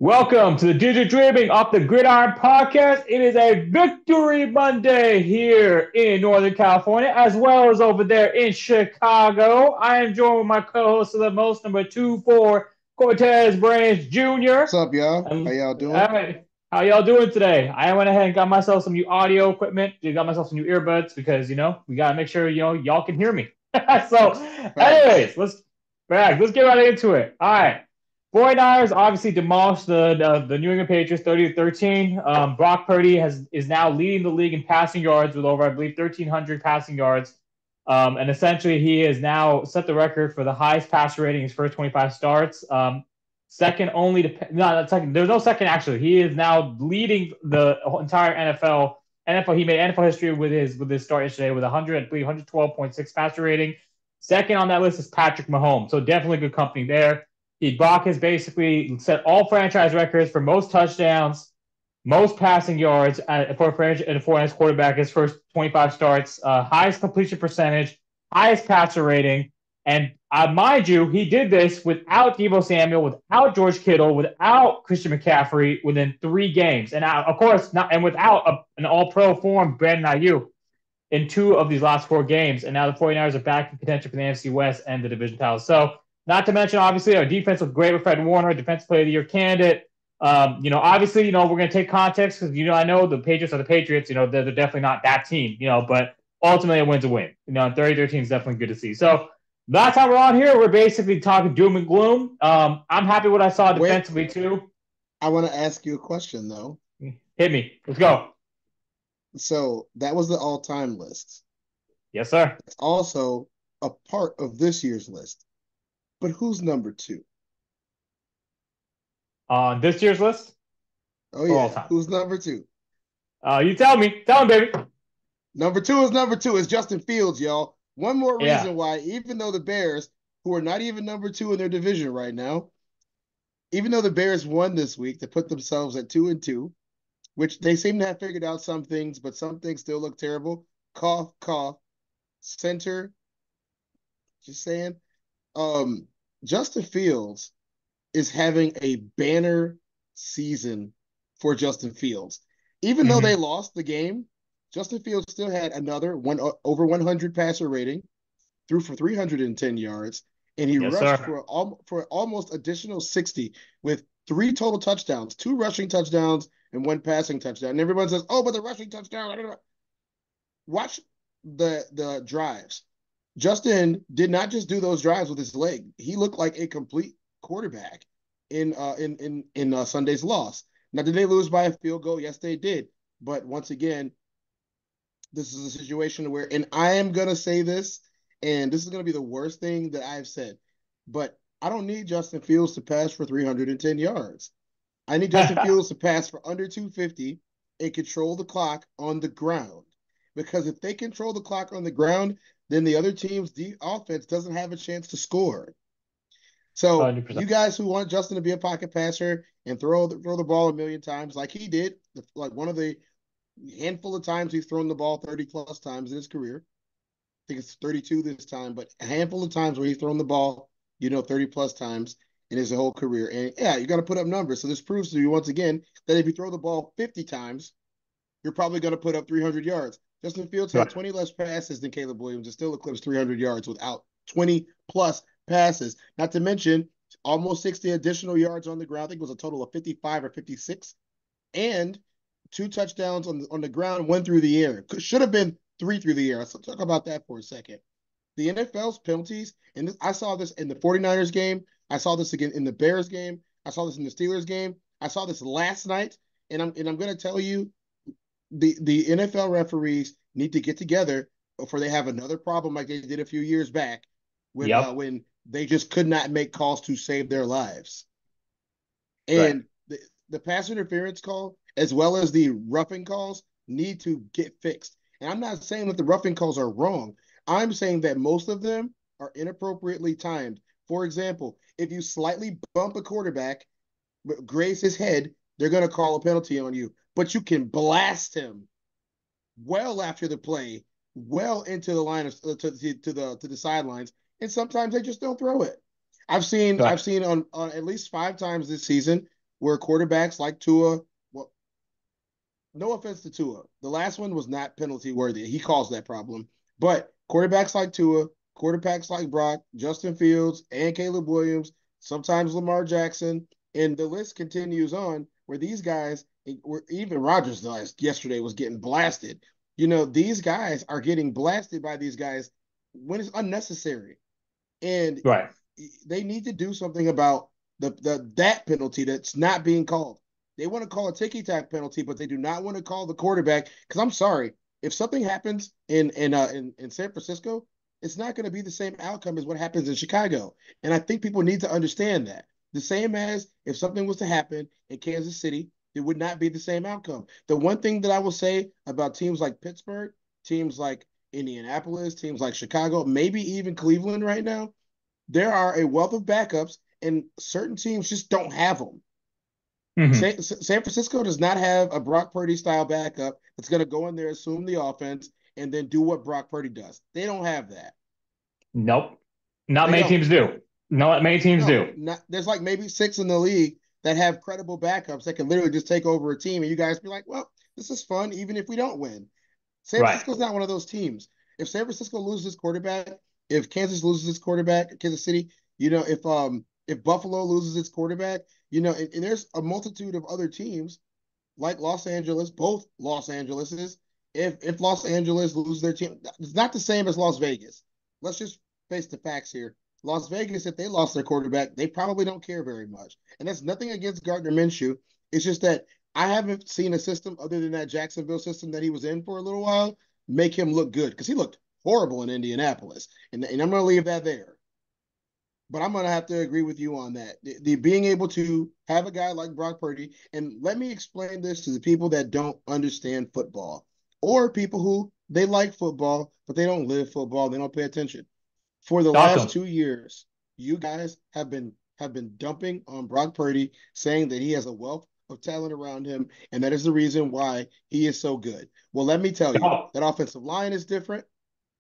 Welcome to the Digital Dreaming Off the Gridiron podcast. It is a Victory Monday here in Northern California, as well as over there in Chicago. I am joined with my co-host of the most, number 24, Cortez Branch Jr. What's up, y'all? How And, y'all all doing? right, how y'all doing today? I went ahead and got myself some new audio equipment. Got myself some new earbuds because we gotta make sure y'all can hear me. So, Facts. let's get right into it. All right. 49ers obviously demolished the New England Patriots 30-13. Brock Purdy is now leading the league in passing yards with over, I believe, 1,300 passing yards. And essentially, he has now set the record for the highest passer rating in his first 25 starts. Second only to no, not second. There's no second actually. He is now leading the entire NFL. He made NFL history with his start yesterday with 100, I believe, 112.6 passer rating. Second on that list is Patrick Mahomes. So definitely good company there. Brock has basically set all franchise records for most touchdowns, most passing yards for a franchise quarterback. His first 25 starts, highest completion percentage, highest passer rating, and mind you, he did this without Deebo Samuel, without George Kittle, without Christian McCaffrey within 3 games, and of course not, and without an All-Pro form Brandon Ayuk in 2 of these last 4 games. And now the 49ers are back in contention for the NFC West and the division title. So, not to mention, obviously, our defense looked great with Fred Warner, defensive player of the year candidate. Obviously, we're going to take context because, I know the Patriots are the Patriots. They're definitely not that team, but ultimately a win's a win. 30-13 is definitely good to see. So, that's how we're on here. We're basically talking doom and gloom. I'm happy with what I saw Wait, defensively, too. I want to ask you a question though. Hit me. Let's go. So that was the all-time list. Yes, sir. It's also a part of this year's list. But who's number two? On this year's list Oh or all yeah, time? who's number two? You tell me. Tell me, baby. Number two is number two. It's Justin Fields, y'all. One more Yeah. reason why, even though the Bears, who are not even number two in their division right now, even though the Bears won this week to put themselves at 2-2, which they seem to have figured out some things, but some things still look terrible. Cough, cough. Center, just saying. Um, Justin Fields is having a banner season for Justin Fields. Even though they Mm-hmm. lost the game, Justin Fields still had another over 100 passer rating, threw for 310 yards, and he Yes, rushed sir. for almost additional 60 with 3 total touchdowns, 2 rushing touchdowns and 1 passing touchdown. And everyone says, "Oh, but the rushing touchdown." Watch the drives. Justin did not just do those drives with his leg. He looked like a complete quarterback in Sunday's loss. Now, did they lose by a field goal? Yes, they did. But once again, this is a situation where, and I am gonna say this, and this is gonna be the worst thing that I've said, but I don't need Justin Fields to pass for 310 yards. I need Justin Fields to pass for under 250 and control the clock on the ground. Because if they control the clock on the ground, then the other team's offense doesn't have a chance to score. So 100%. you guys who want Justin to be a pocket passer and throw the ball a million times like he did, like one of the handful of times he's thrown the ball 30 plus times in his career. I think it's 32 this time, but a handful of times where he's thrown the ball, 30 plus times in his whole career. And yeah, you got to put up numbers. So this proves to you once again that if you throw the ball 50 times, you're probably going to put up 300 yards. Justin Fields had Right. 20 less passes than Caleb Williams and still eclipsed 300 yards without 20 plus passes. Not to mention almost 60 additional yards on the ground. I think it was a total of 55 or 56. And 2 touchdowns on the ground, one through the air. Should have been 3 through the air. Let's talk about that for a second. The NFL's penalties, and I saw this in the 49ers game. I saw this again in the Bears game. I saw this in the Steelers game. I saw this last night. And I'm going to tell you, the NFL referees need to get together before they have another problem like they did a few years back Yep. when they just could not make calls to save their lives. Right. And the pass interference call, as well as the roughing calls, need to get fixed. And I'm not saying that the roughing calls are wrong. I'm saying that most of them are inappropriately timed. For example, if you slightly bump a quarterback, graze his head, they're going to call a penalty on you. But you can blast him well after the play, well into the line of to the sidelines, and sometimes they just don't throw it. I've seen Right. on at least 5 times this season where quarterbacks like Tua, well, no offense to Tua, the last one was not penalty worthy. He caused that problem. But quarterbacks like Tua, quarterbacks like Brock, Justin Fields, and Caleb Williams, sometimes Lamar Jackson, and the list continues on where these guys, where even Rodgers yesterday was getting blasted. These guys are getting blasted by these guys when it's unnecessary. And Right. they need to do something about that penalty that's not being called. They want to call a ticky tack penalty, but they do not want to call the quarterback. Because I'm sorry, if something happens in San Francisco, it's not going to be the same outcome as what happens in Chicago. And I think people need to understand that. The same as if something was to happen in Kansas City, it would not be the same outcome. The one thing that I will say about teams like Pittsburgh, teams like Indianapolis, teams like Chicago, maybe even Cleveland right now, there are a wealth of backups, and certain teams just don't have them. Mm-hmm. San Francisco does not have a Brock Purdy style backup that's going to go in there, assume the offense, and then do what Brock Purdy does. They don't have that. Nope. Not They many don't. teams do. Not many teams No, do. not, there's like maybe 6 in the league that have credible backups that can literally just take over a team, and you guys be like, well, this is fun, even if we don't win. San Right. Francisco's not one of those teams. If San Francisco loses quarterback, if Kansas loses its quarterback, Kansas City, if Buffalo loses its quarterback, and there's a multitude of other teams like Los Angeles, both Los Angeleses. If Los Angeles loses their team, it's not the same as Las Vegas. Let's just face the facts here. Las Vegas, if they lost their quarterback, they probably don't care very much. And that's nothing against Gardner Minshew. It's just that I haven't seen a system other than that Jacksonville system that he was in for a little while make him look good, because he looked horrible in Indianapolis. And I'm going to leave that there. But I'm going to have to agree with you on that. The being able to have a guy like Brock Purdy, and let me explain this to the people that don't understand football, or people who they like football, but they don't live football, they don't pay attention. For the Talk to last them. 2 years, you guys have been dumping on Brock Purdy, saying that he has a wealth of talent around him, and that is the reason why he is so good. Well, let me tell you, Oh. that offensive line is different.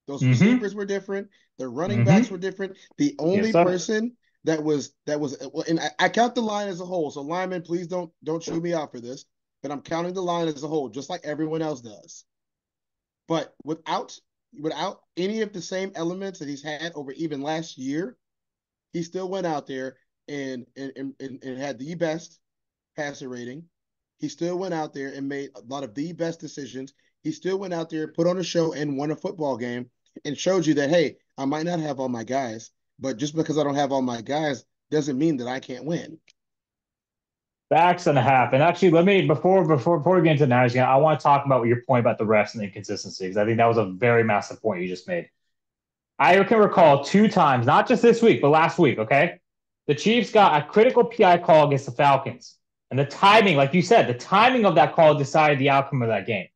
Those Mm-hmm. receivers were different. The running backs Mm-hmm. were different. The Yes, only sir. person that was well, and I count the line as a whole. So linemen, please don't shoot me out for this, but I'm counting the line as a whole, just like everyone else does. But without any of the same elements that he's had over even last year, he still went out there and had the best passer rating. He still went out there and made a lot of the best decisions. He still went out there, put on a show, and won a football game, and showed you that, hey, I might not have all my guys, but just because I don't have all my guys doesn't mean that I can't win. Facts and a half. And actually, let me before we get into the Niners game, I want to talk about your point about the refs and the inconsistency, because I think that was a very massive point you just made. I can recall 2 times, not just this week, but last week. Okay, the Chiefs got a critical PI call against the Falcons, and the timing, like you said, the timing of that call decided the outcome of that game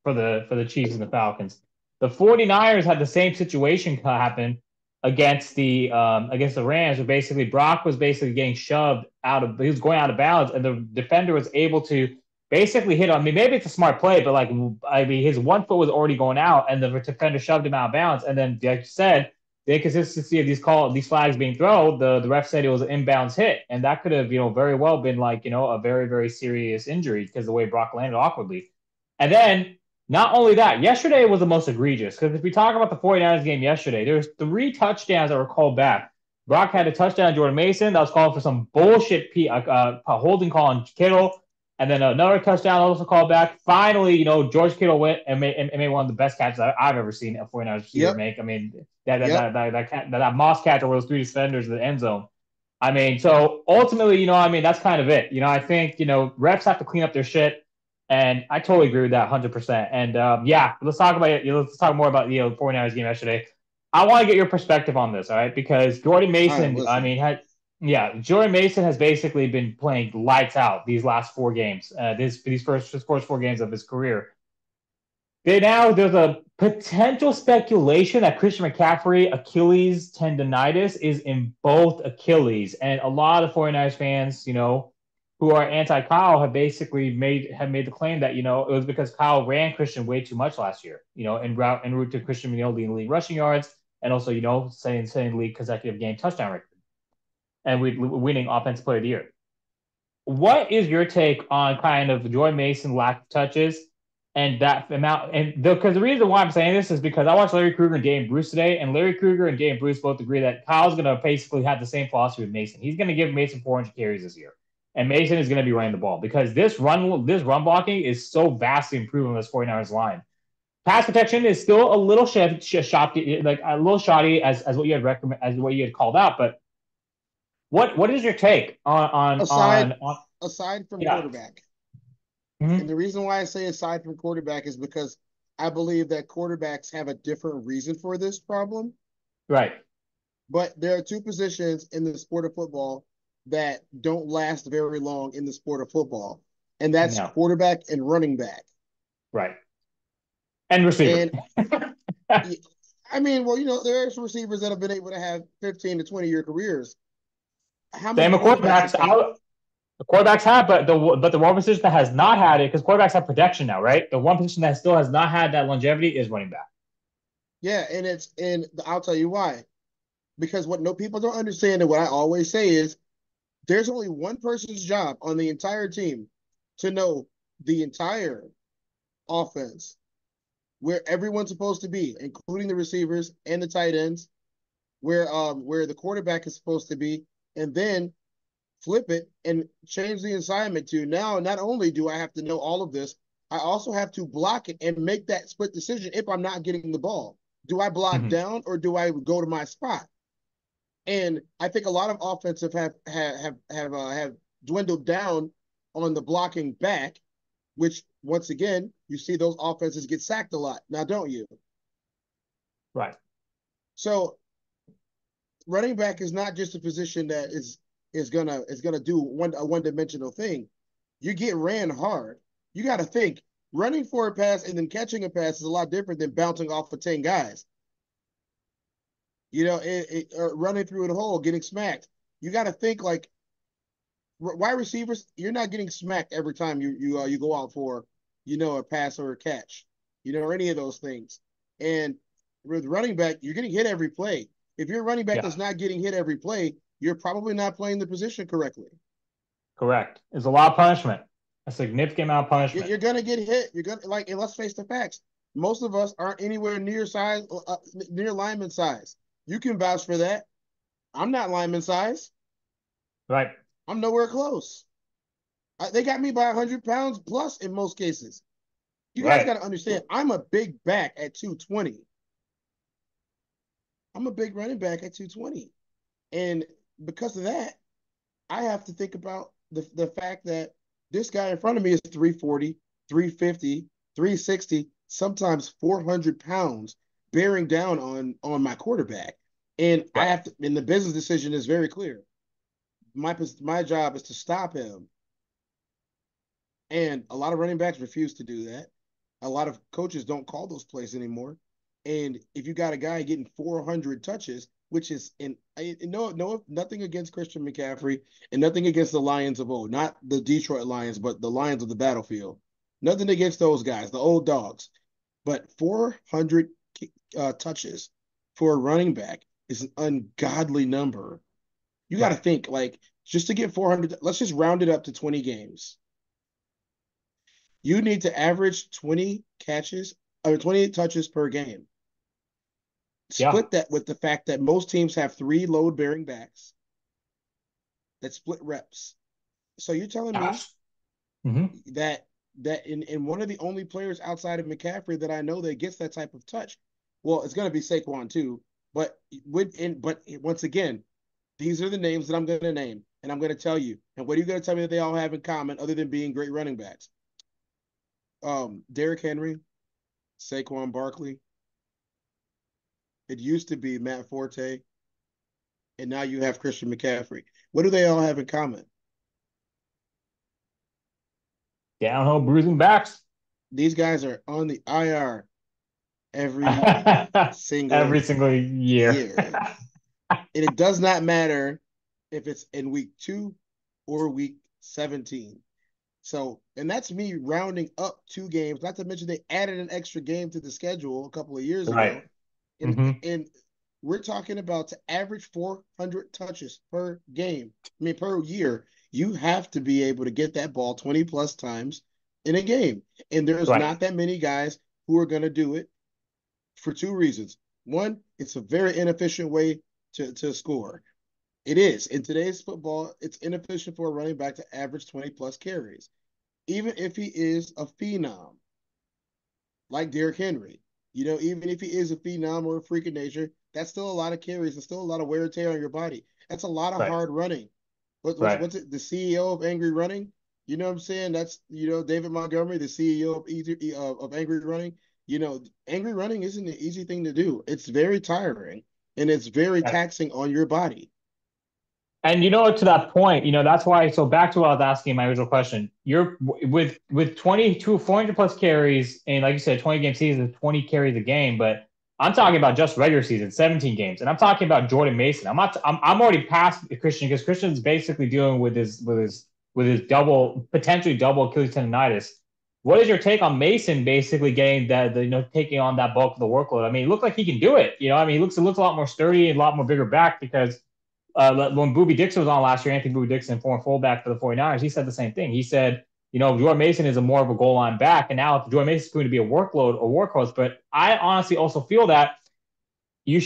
for the Chiefs and the Falcons. The 49ers had the same situation happen against the Rams, where basically Brock was basically getting shoved out of, he was going out of bounds, and the defender was able to basically hit on. I mean, maybe it's a smart play, but like, I mean, his one foot was already going out, and the defender shoved him out of bounds. And then, like you said, the inconsistency of these flags being thrown, the ref said it was an inbounds hit, and that could have very well been like a very very serious injury because the way Brock landed awkwardly. And then not only that, yesterday was the most egregious, because if we talk about the 49ers game yesterday, there's 3 touchdowns that were called back. Brock had a touchdown on Jordan Mason that was called for some bullshit holding call on Kittle. And then another touchdown also called back. Finally, George Kittle went and made one of the best catches I've ever seen a 49ers receiver Yep. make. I mean, that that Yep. that that, that Moss catch over those 3 defenders in the end zone. I mean, so ultimately, I mean, that's kind of it. I think refs have to clean up their shit, and I totally agree with that 100%. And yeah, let's talk about it. Let's talk more about the 49ers game yesterday. I want to get your perspective on this, all right? Because Jordan All right, Mason, I listen. mean, yeah, Jordan Mason has basically been playing lights out these last 4 games. These first 4 games of his career. There's a potential speculation that Christian McCaffrey Achilles tendonitis is in both Achilles, and a lot of 49ers fans, who are anti-Kyle have made the claim that it was because Kyle ran Christian way too much last year, en route to Christian leading league rushing yards, and also setting league consecutive game touchdown record, and winning offensive player of the year. what is your take on kind of Joy Mason lack of touches and that amount? And because the reason why I'm saying this is because I watched Larry Krueger and Dave Bruce today, and Larry Krueger and Dave Bruce both agree that Kyle's going to basically have the same philosophy with Mason. He's going to give Mason 400 carries this year, and Mason is going to be running the ball because this run blocking is so vastly improving on this 49ers line. Pass protection is still a little shoddy, like a little shoddy as what you had recommend as what you had called out, but what is your take on Aside from yeah. quarterback, and Mm-hmm. the reason why I say aside from quarterback is because I believe that quarterbacks have a different reason for this problem. Right. But there are two positions in the sport of football that don't last very long in the sport of football, and that's No. quarterback and running back. Right. And receiver. And I mean, well, there are receivers that have been able to have 15 to 20-year careers. How many Same with quarterbacks quarterbacks. have done it? The quarterbacks have, but the one position that has not had it because quarterbacks have protection now, right? The one position that still has not had that longevity is running back. Yeah, and I'll tell you why. Because what no people don't understand, and what I always say is, there's only one person's job on the entire team to know the entire offense, where everyone's supposed to be, including the receivers and the tight ends, where the quarterback is supposed to be, and then flip it and change the assignment to now not only do I have to know all of this, I also have to block it and make that split decision if I'm not getting the ball. Do I block Mm-hmm. down or do I go to my spot? And I think a lot of offensive have dwindled down on the blocking back, which once again you see those offenses get sacked a lot now, don't you? Right. So running back is not just a position that is gonna do a one dimensional thing. You get ran hard. You got to think running for a pass and then catching a pass is a lot different than bouncing off of 10 guys. Running through a hole, getting smacked. You got to think like wide receivers. You're not getting smacked every time you go out for a pass or a catch, or any of those things. And with running back, you're getting hit every play. If you're a running back Yeah. that's not getting hit every play, you're probably not playing the position correctly. Correct. It's a lot of punishment. A significant amount of punishment. You're gonna get hit. You're gonna and let's face the facts. Most of us aren't anywhere near lineman size. You can vouch for that. I'm not lineman size. Right. I'm nowhere close. They got me by 100 pounds plus in most cases. You guys Right. got to understand, I'm a big back at 220. I'm a big running back at 220. And because of that, I have to think about the fact that this guy in front of me is 340, 350, 360, sometimes 400 pounds bearing down on my quarterback. And I Right. have to, and the business decision is very clear. My job is to stop him. And a lot of running backs refuse to do that. A lot of coaches don't call those plays anymore. And if you got a guy getting 400 touches, which is no nothing against Christian McCaffrey and nothing against the Lions of old, not the Detroit Lions, but the Lions of the battlefield. Nothing against those guys, the old dogs. But 400 touches for a running back is an ungodly number. You got to Right. think like just to get 400, let's just round it up to 20 games. You need to average 20 catches or 20 touches per game. Yeah. Split that with the fact that most teams have 3 load bearing backs that split reps. So you're telling me Gosh. Mm-hmm. that in one of the only players outside of McCaffrey that I know that gets that type of touch, well, it's going to be Saquon too. But once again, these are the names that I'm going to name, and I'm going to tell you. And what are you going to tell me that they all have in common, other than being great running backs? Derrick Henry, Saquon Barkley. It used to be Matt Forte, and now you have Christian McCaffrey. What do they all have in common? Downhill bruising backs. These guys are on the IR every Every single single year. year. And it does not matter if it's in week 2 or week 17. So, and that's me rounding up 2 games, not to mention they added an extra game to the schedule a couple of years Right. ago. And Mm-hmm. and We're talking about to average 400 touches per game. I mean, per year. You have to be able to get that ball 20 plus times in a game. And there's Right. not that many guys who are going to do it for two reasons. One, it's a very inefficient way to score. It is. In today's football, it's inefficient for a running back to average 20 plus carries, even if he is a phenom like Derrick Henry. Even if he is a phenom or a freak of nature, that's still a lot of carries and still a lot of wear and tear on your body. That's a lot of Right. hard running. Right. What's it? The CEO of Angry Running. You know what I'm saying? That's David Montgomery, the CEO of Angry Running. Angry running isn't an easy thing to do. It's very tiring and it's very Right. taxing on your body. And to that point, that's why. So back to what I was asking in my original question. You're with 22, 400 plus carries, and like you said, 20 game season, 20 carries a game. But I'm talking about just regular season, 17 games, and I'm talking about Jordan Mason. I'm not. I'm already past Christian because Christian's basically dealing with his potentially double Achilles tendonitis. What is your take on Mason basically getting taking on that bulk of the workload? I mean, it looks like he can do it. I mean, he looks a lot more sturdy and a lot more bigger back because when Boobie Dixon was on last year, Anthony Boobie Dixon, former fullback for the 49ers, he said the same thing. He said, Jordan Mason is a more of a goal line back, and now Jordan Mason is going to be a workload or workhorse. But I honestly also feel that you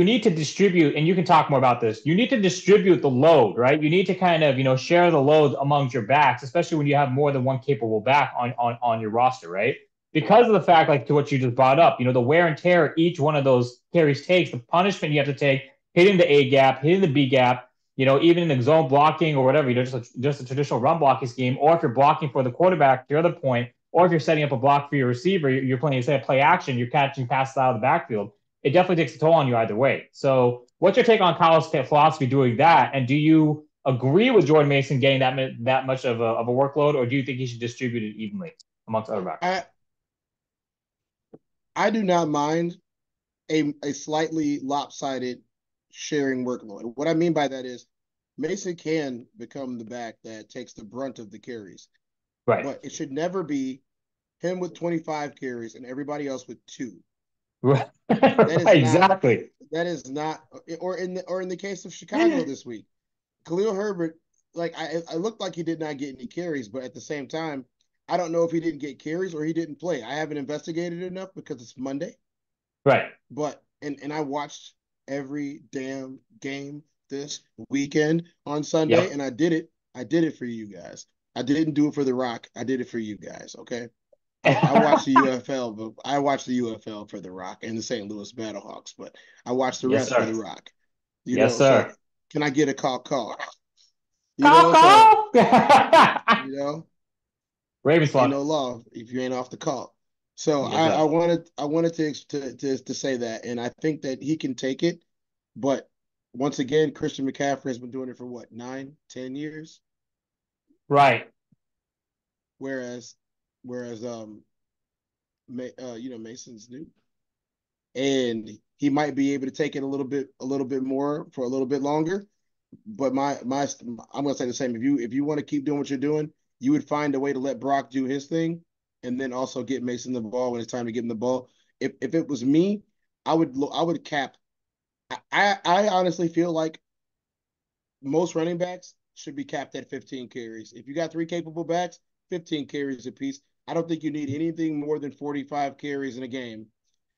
need to distribute, and you can talk more about this. You need to distribute the load, right? You need to kind of share the load amongst your backs, especially when you have more than one capable back on your roster, right? Because of the fact, like to what you just brought up, the wear and tear each one of those carries takes, the punishment you have to take, hitting the A gap, hitting the B gap, even in the zone blocking or whatever, just a traditional run blocking scheme, or if you're blocking for the quarterback, to your other point, or if you're setting up a block for your receiver, you're playing, say, a play action, you're catching passes out of the backfield. It definitely takes a toll on you either way. So, what's your take on Kyle's philosophy doing that? And do you agree with Jordan Mason getting that much of a workload, or do you think he should distribute it evenly amongst other backs? I do not mind a slightly lopsided sharing workload. What I mean by that is Mason can become the back that takes the brunt of the carries, Right. but it should never be him with 25 carries and everybody else with two. Right. That is not Exactly. or in the case of Chicago this week. Khalil Herbert, like I looked like he did not get any carries, but at the same time, I don't know if he didn't get carries or he didn't play. I haven't investigated enough because it's Monday. Right. But and I watched every damn game this weekend on Sunday, Yep. and I did it. I did it for you guys. I didn't do it for The Rock. I did it for you guys. Okay. I watched the UFL, but I watched the UFL for The Rock and the St. Louis Battlehawks, but I watched the Yes, rest for sir. The Rock. Yes, So sir. can I get a call? Call, So call. you know, Ravens ain't fun. no law if you ain't off the call. So Yes, I sir. wanted to say that, and I think that he can take it. But once again, Christian McCaffrey has been doing it for what, 9, 10 years, Right. whereas Mason's new, and he might be able to take it a little bit more for a little bit longer. But I'm gonna say the same. If you want to keep doing what you're doing, you would find a way to let Brock do his thing, and then also get Mason the ball when it's time to give him the ball. If it was me, I would cap. I honestly feel like most running backs should be capped at 15 carries. If you got three capable backs, 15 carries apiece. I don't think you need anything more than 45 carries in a game.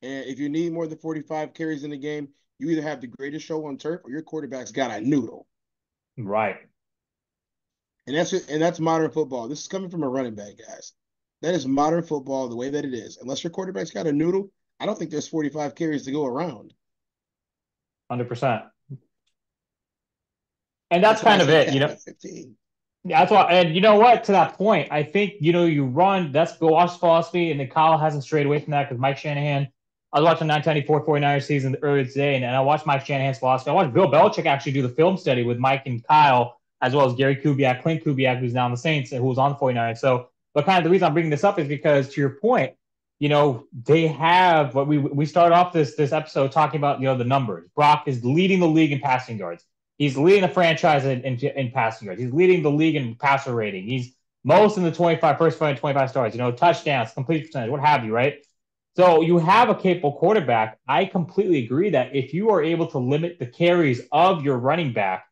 And if you need more than 45 carries in a game, you either have the greatest show on turf or your quarterback's got a noodle. Right. And that's modern football. This is coming from a running back, guys. That is modern football the way that it is. Unless your quarterback's got a noodle, I don't think there's 45 carries to go around. 100%. And that's That's why I kind of say it. cap at 15. Yeah, that's why, and you know what? To that point, I think you run. That's Bill Walsh's philosophy, and then Kyle hasn't strayed away from that because Mike Shanahan. I was watching the 1994 49ers season earlier today, and I watched Mike Shanahan's philosophy. I watched Bill Belichick actually do the film study with Mike and Kyle, as well as Gary Kubiak, Clint Kubiak, who's now in the Saints and who was on the 49ers. So, but kind of the reason I'm bringing this up is because, to your point, they have what we started off this episode talking about, the numbers. Brock is leading the league in passing yards. He's leading the franchise in passing yards. He's leading the league in passer rating. He's most in the 25 first 25 starts, touchdowns, complete percentage, what have you, right? So you have a capable quarterback. I completely agree that if you are able to limit the carries of your running back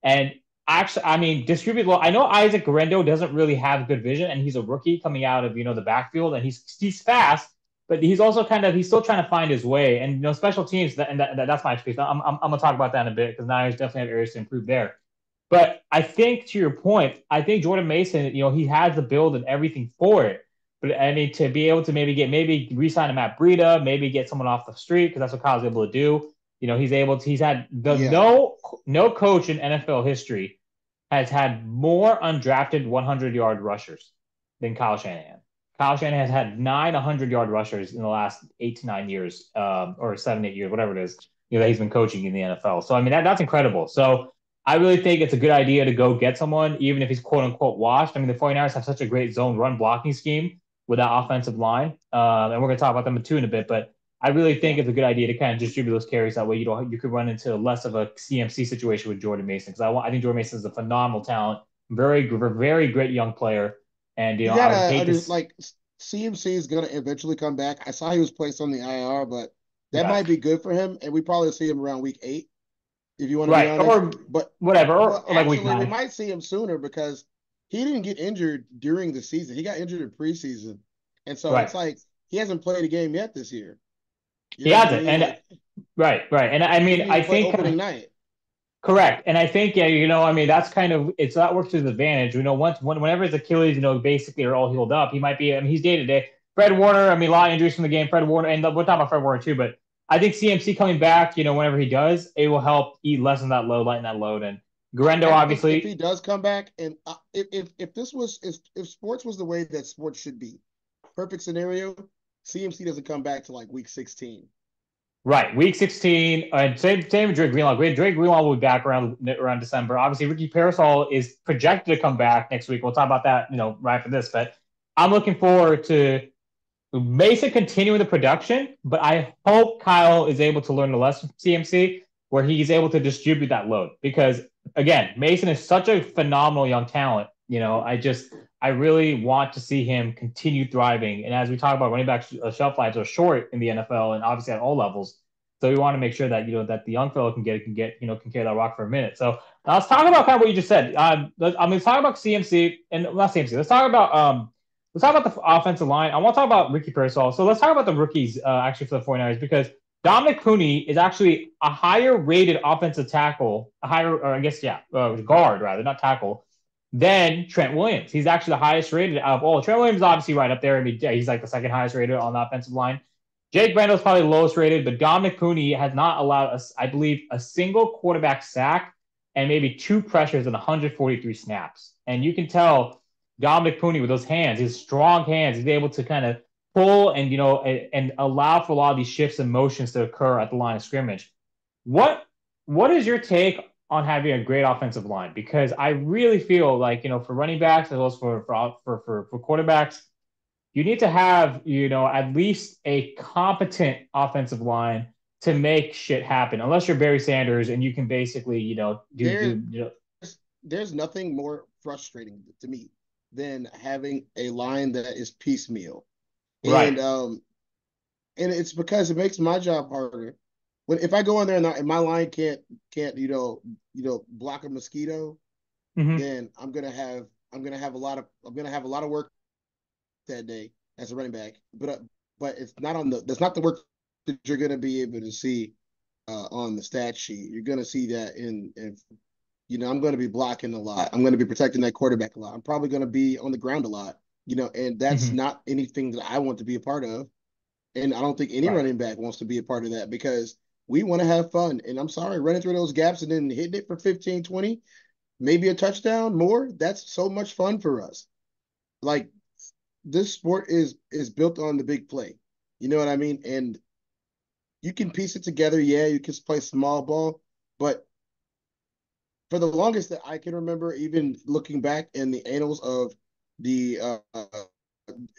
and actually, I mean, distribute well. I know Isaac Guerrero doesn't really have good vision, and he's a rookie coming out of the backfield, and he's fast, but he's also he's still trying to find his way. And special teams that's my space. I'm gonna talk about that in a bit because Niners definitely have areas to improve there. But I think to your point, I think Jordan Mason, he has the build and everything for it. But I mean, to be able to maybe re-sign a Matt Breida, maybe get someone off the street because that's what Kyle's able to do. He's had the Yeah. no coach in NFL history has had more undrafted 100-yard rushers than Kyle Shanahan. Kyle Shanahan has had 900-yard rushers in the last 8 to 9 years, or 7, 8 years, whatever it is, that he's been coaching in the NFL. So I mean that's incredible. So I really think it's a good idea to go get someone, even if he's quote unquote washed. I mean, the 49ers have such a great zone run blocking scheme with that offensive line. And we're going to talk about them too in a bit, but I really think Yeah. it's a good idea to kind of distribute those carries. That way, you could run into less of a CMC situation with Jordan Mason because I think Jordan Mason is a phenomenal talent, very great young player, and You I would gotta hate to. like CMC is gonna eventually come back. I saw he was placed on the IR, but that Yeah, might be good for him, and we probably see him around week 8, if you want to be right, honest. or But whatever, well, or like week actually, we 9. might see him sooner because he didn't get injured during the season. He got injured in preseason, and so Right, it's like he hasn't played a game yet this year. You he know what has I it, mean? and Like right, and I he mean didn't I even play think opening night. correct. And I think, yeah, I mean, that's kind of that works to his advantage. Whenever his Achilles, basically are all healed up, he might be. I mean, he's day to day. Fred Warner, I mean, a lot of injuries from the game. Fred Warner, and we'll talk about Fred Warner too. But I think CMC coming back, whenever he does, it will help lessen that load, lighten that load. And Garendo, I think if he obviously, does come back, and if this was if sports was the way that sports should be, perfect scenario, CMC doesn't come back to like week 16. right, week 16. And same with Drake Greenlaw. Drake Greenlaw will be back around December. Obviously, Ricky Parasol is projected to come back next week. We'll talk about that, right after this. But I'm looking forward to Mason continuing the production, but I hope Kyle is able to learn the lesson from CMC where he's able to distribute that load. Because again, Mason is such a phenomenal young talent. I really want to see him continue thriving. And as we talk about running back shelf lives are short in the NFL and obviously at all levels. So we want to make sure that that the young fellow can carry that rock for a minute. So now let's talk about kind of what you just said. Let's talk about CMC and not CMC. Let's talk about the offensive line. I want to talk about Ricky Pearsall. So let's talk about the rookies actually for the 49ers because Dominic Purdy is actually a higher rated offensive tackle, or I guess, yeah, guard rather, not tackle, than Trent Williams. He's actually the highest rated out of all. Trent Williams is obviously right up there. I mean, yeah, he's like the second highest rated on the offensive line. Jake Brando's probably the lowest rated, but Dominic Purdy has not allowed, I believe, a single quarterback sack and maybe 2 pressures in 143 snaps. And you can tell Dominic Purdy with those hands, his strong hands, he's able to kind of pull and allow for a lot of these shifts and motions to occur at the line of scrimmage. What what is your take on having a great offensive line? Because I really feel like for running backs as well as for quarterbacks, you need to have at least a competent offensive line to make shit happen. Unless you're Barry Sanders and you can basically There's do there's nothing more frustrating to me than having a line that is piecemeal. right. And and it's because it makes my job harder. When if I go in there and my line can't block a mosquito, Mm-hmm. then I'm gonna have a lot of work that day as a running back. But it's not on the that's not the work that you're gonna be able to see on the stat sheet. You're gonna see that in I'm going to be blocking a lot. I'm going to be protecting that quarterback a lot. I'm probably going to be on the ground a lot, and that's Mm-hmm. not anything that I want to be a part of. And I don't think any Right. running back wants to be a part of that because we want to have fun. And I'm sorry, running through those gaps and then hitting it for 15, 20, maybe a touchdown more. That's so much fun for us. Like this sport is built on the big play. You know what I mean? And you can piece it together. Yeah, you can play small ball, but for the longest that I can remember, even looking back in the annals of the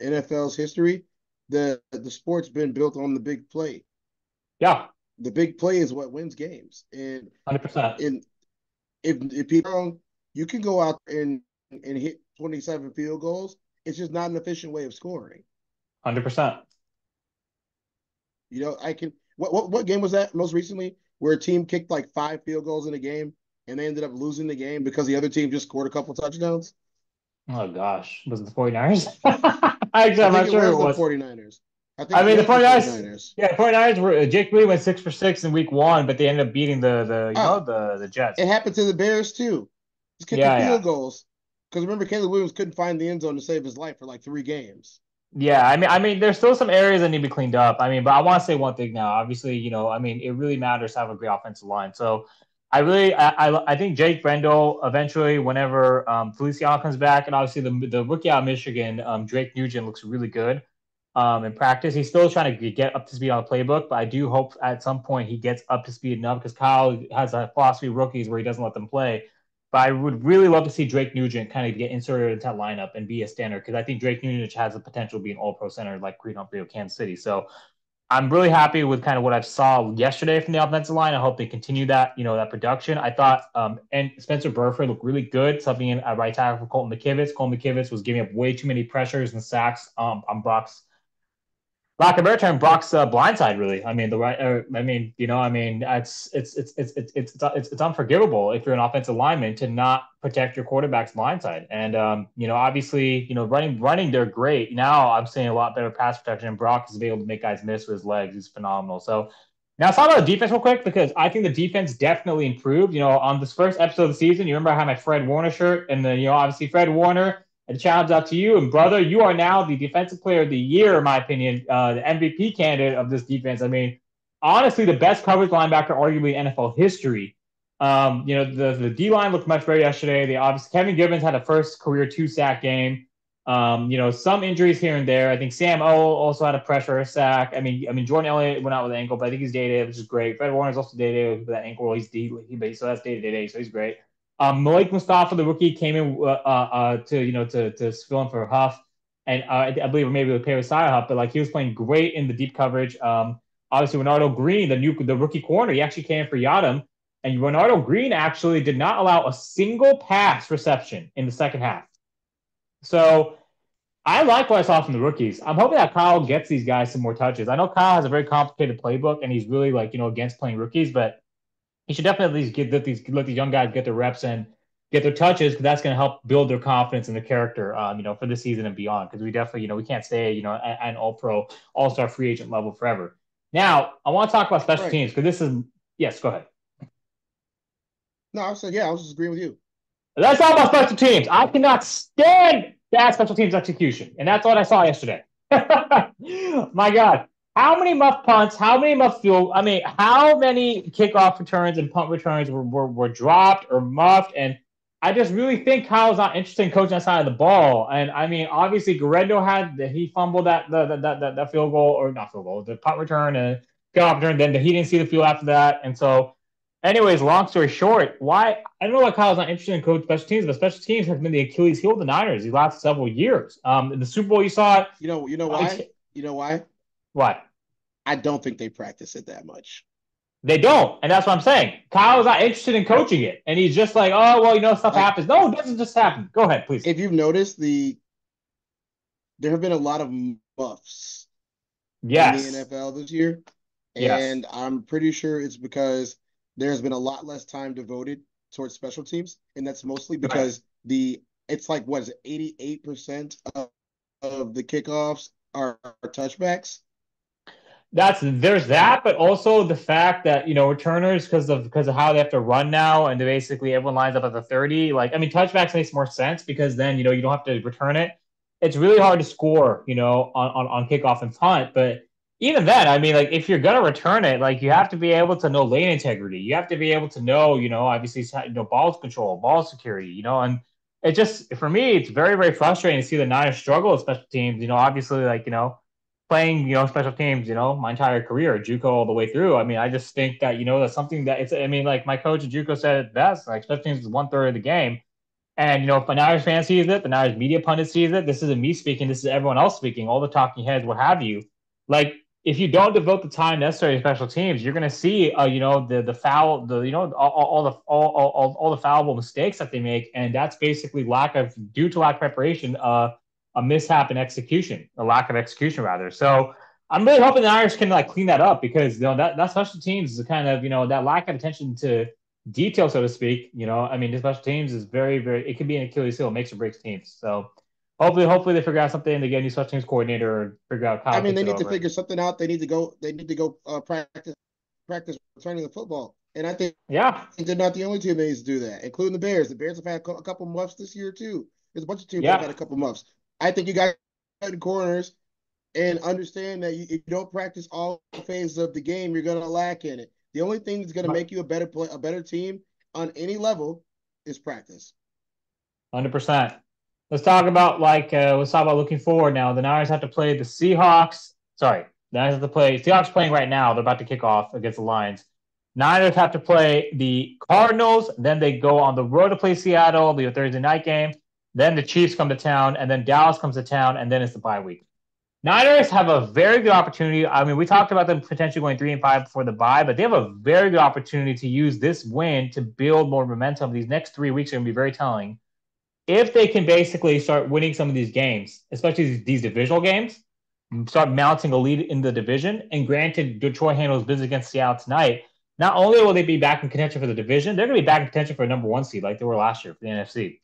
NFL's history, the sport's been built on the big play. Yeah. The big play is what wins games, and 100%. in if people wrong, you can go out and hit 27 field goals. It's just not an efficient way of scoring. 100%. You know, I can. What game was that most recently where a team kicked like 5 field goals in a game and they ended up losing the game because the other team just scored a couple touchdowns? Oh gosh, was it the 49ers? Actually, I I'm think not it sure who was it the was. 49ers. I think I it mean, the was the 49ers, 49ers. yeah, the 49ers were Jake Lee went 6 for 6 in week one, but they ended up beating Ah, the Jets. it happened to the Bears too. He's kicking Yeah, yeah. field goals because remember Caleb Williams couldn't find the end zone to save his life for like 3 games. Yeah, I mean, there's still some areas that need to be cleaned up. I mean, but I want to say one thing now. Obviously, I mean, it really matters to have a great offensive line. So, I think Jake Brendel eventually, whenever Feliciano comes back, and obviously the rookie out of Michigan, Drake Nugent looks really good in practice. He's still trying to get up to speed on the playbook, but I do hope at some point he gets up to speed enough because Kyle has a philosophy of rookies where he doesn't let them play. But I would really love to see Drake Nugent kind of get inserted into that lineup and be a standard because I think Drake Nugent has the potential to be an all pro center like Creed Humphrey of Kansas City. So I'm really happy with kind of what I saw yesterday from the offensive line. I hope they continue that, that production. I thought, and Spencer Burford looked really good, subbing in at right tackle for Colton McKivitz. Colton McKivitz was giving up way too many pressures and sacks on Brock's lack of airtime. Brock's blindside, really. I mean, it's unforgivable if you're an offensive lineman to not protect your quarterback's blindside. And obviously, running, they're great. Now I'm seeing a lot better pass protection, and Brock is able to make guys miss with his legs. He's phenomenal. So now let's talk about the defense real quick because I think the defense definitely improved. On this first episode of the season, you remember I had my Fred Warner shirt, and then obviously Fred Warner. And challenge out to you. And brother, you are now the defensive player of the year, in my opinion, the MVP candidate of this defense. I mean, honestly, the best coverage linebacker, arguably in NFL history. The D line looked much better yesterday. They obviously Kevin Givens had a first career 2 sack game. Some injuries here and there. I think Sam O also had a pressure sack. I mean, Jordan Elliott went out with an ankle, but I think he's day to day, which is great. Fred Warner's also day to day with that ankle. So that's day to day, so he's great. Malik Mustafa, the rookie, came in to fill in for Huff, and I believe maybe with Parasite Huff, but like he was playing great in the deep coverage. Obviously, Renardo Green, the rookie corner, he actually came in for Yadam, and Renardo Green actually did not allow a single pass reception in the second half. So I like what I saw from the rookies. I'm hoping that Kyle gets these guys some more touches. I know Kyle has a very complicated playbook, and he's really against playing rookies, but he should definitely at least let these young guys get their reps and get their touches because that's going to help build their confidence in the character, for this season and beyond. Because we definitely, we can't stay, at an all pro, all star free agent level forever. Now, I want to talk about special Right. teams because this is, yes, go ahead. No, I said, yeah, I was just agreeing with you. Let's talk about special teams. I cannot stand bad special teams execution, and that's what I saw yesterday. My God, how many muff punts? How many muff field? I mean, how many kickoff returns and punt returns were dropped or muffed? And I just really think Kyle's not interested in coaching that side of the ball. And I mean, obviously, Guerrero he fumbled that field goal or not field goal, the punt return and kickoff return. Then he didn't see the field after that, and so. Anyways, long story short, why I don't know why Kyle's not interested in coach special teams, but special teams has been the Achilles heel of the Niners these last several years. In the Super Bowl, you saw it. You know why? You know why? What? I don't think they practice it that much. They don't, and that's what I'm saying. Kyle's not interested in coaching it, and he's just like, oh well, stuff Like, happens. No, it doesn't just happen. Go ahead, please. if you've noticed, there have been a lot of muffs in the Yes, NFL this year, yes. and I'm pretty sure it's because there's been a lot less time devoted towards special teams, and that's mostly Right. because it's like what is it, 88% of the kickoffs are touchbacks. There's that, but also the fact that returners because of how they have to run now, and basically everyone lines up at the 30. Like I mean, touchbacks makes more sense because then you don't have to return it. It's really hard to score, on kickoff and punt. But even then, I mean, like if you're gonna return it, like you have to be able to know lane integrity. You have to be able to know, obviously, ball control, ball security, and it just for me, it's very very frustrating to see the Niners struggle with special teams. Obviously, like playing, special teams, my entire career, JUCO all the way through. I mean, I just think that, that's something that it's, I mean, like my coach at JUCO said it best, like special teams is 1/3 of the game. And, if the Niners fan sees it, the Niners media pundit sees it, this isn't me speaking, this is everyone else speaking, all the talking heads, what have you. Like, if you don't devote the time necessary to special teams, you're going to see, the foul, all the all the foulable mistakes that they make, and that's basically due to lack of preparation, a mishap in execution, a lack of execution rather. So I'm really hoping the Irish can like clean that up because that special teams is kind of that lack of attention to detail, so to speak. I mean, the special teams is very very. It can be an Achilles heel, makes or breaks teams. So hopefully they figure out something. They get a new special teams coordinator or figure out I how to mean, fix they it need to over. figure something out. They need to go. They need to go practice returning the football. And I think Yeah, they're not the only team that needs to do that, including the Bears. The Bears have had a couple muffs this year too. There's a bunch of teams that have yeah. had a couple muffs. I think you got in corners and understand that if you don't practice all phases of the game, you're going to lack in it. The only thing that's going to make you a better team on any level is practice. 100%. Let's talk about looking forward now. The Niners have to play the Seahawks. Sorry, the Niners have to play Seahawks playing right now. They're about to kick off against the Lions. Niners have to play the Cardinals. Then they go on the road to play Seattle, the Thursday night game. Then the Chiefs come to town, and then Dallas comes to town, and then it's the bye week. Niners have a very good opportunity. I mean, we talked about them potentially going 3-5 before the bye, but they have a very good opportunity to use this win to build more momentum. These next 3 weeks are going to be very telling if they can basically start winning some of these games, especially these divisional games, start mounting a lead in the division. And granted, Detroit handles business against Seattle tonight. Not only will they be back in contention for the division, they're going to be back in contention for a number one seed like they were last year for the NFC.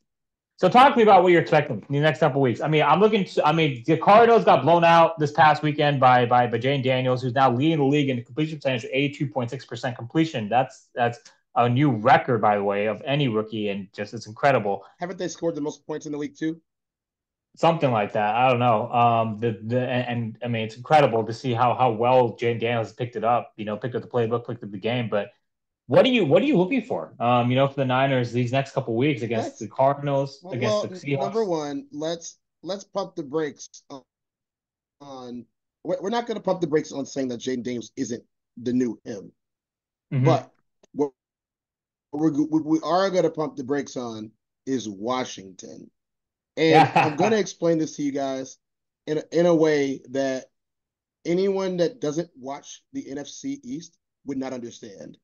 So talk to me about what you're expecting in the next couple of weeks. I mean, the Cardinals got blown out this past weekend by Jane Daniels, who's now leading the league in completion percentage, 82.6% completion. That's a new record, by the way, of any rookie, and just it's incredible. Haven't they scored the most points in the league too? Something like that. I don't know. And I mean, it's incredible to see how well Jane Daniels picked it up. Picked up the playbook, picked up the game. But what are you looking for? For the Niners these next couple of weeks against Let's the Cardinals, against the number Seahawks. one, let's pump the brakes on. We're not going to pump the brakes on saying that Jaden Daniels isn't the new him, Mm-hmm. but what we are going to pump the brakes on is Washington. And I'm going to Yeah. explain this to you guys in a way that anyone that doesn't watch the NFC East would not understand.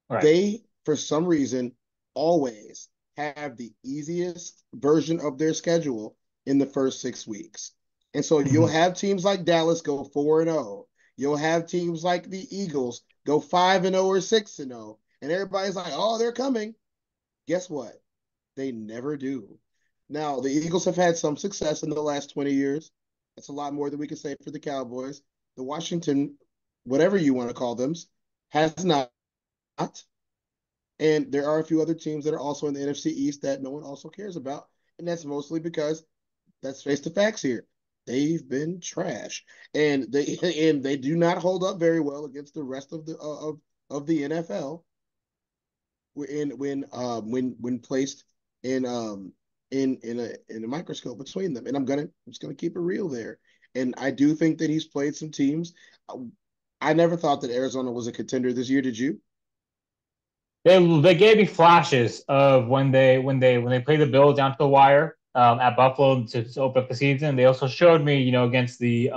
Right. They, for some reason, always have the easiest version of their schedule in the first 6 weeks. And so you'll Mm-hmm. have teams like Dallas go 4-0. You'll have teams like the Eagles go 5-0 or 6-0. And everybody's like, oh, they're coming. Guess what? They never do. Now, the Eagles have had some success in the last 20 years. That's a lot more than we can say for the Cowboys. The Washington, whatever you want to call them, has not. And there are a few other teams that are also in the NFC East that no one also cares about. And that's mostly because, let's face the facts here, they've been trash. And they and they do not hold up very well against the rest of the NFL when placed in in a microscope between them. And I'm just gonna keep it real there. And I do think that he's played some teams. I never thought that Arizona was a contender this year. Did you? They gave me flashes of when they played the Bills down to the wire at Buffalo to open up the season. They also showed me against the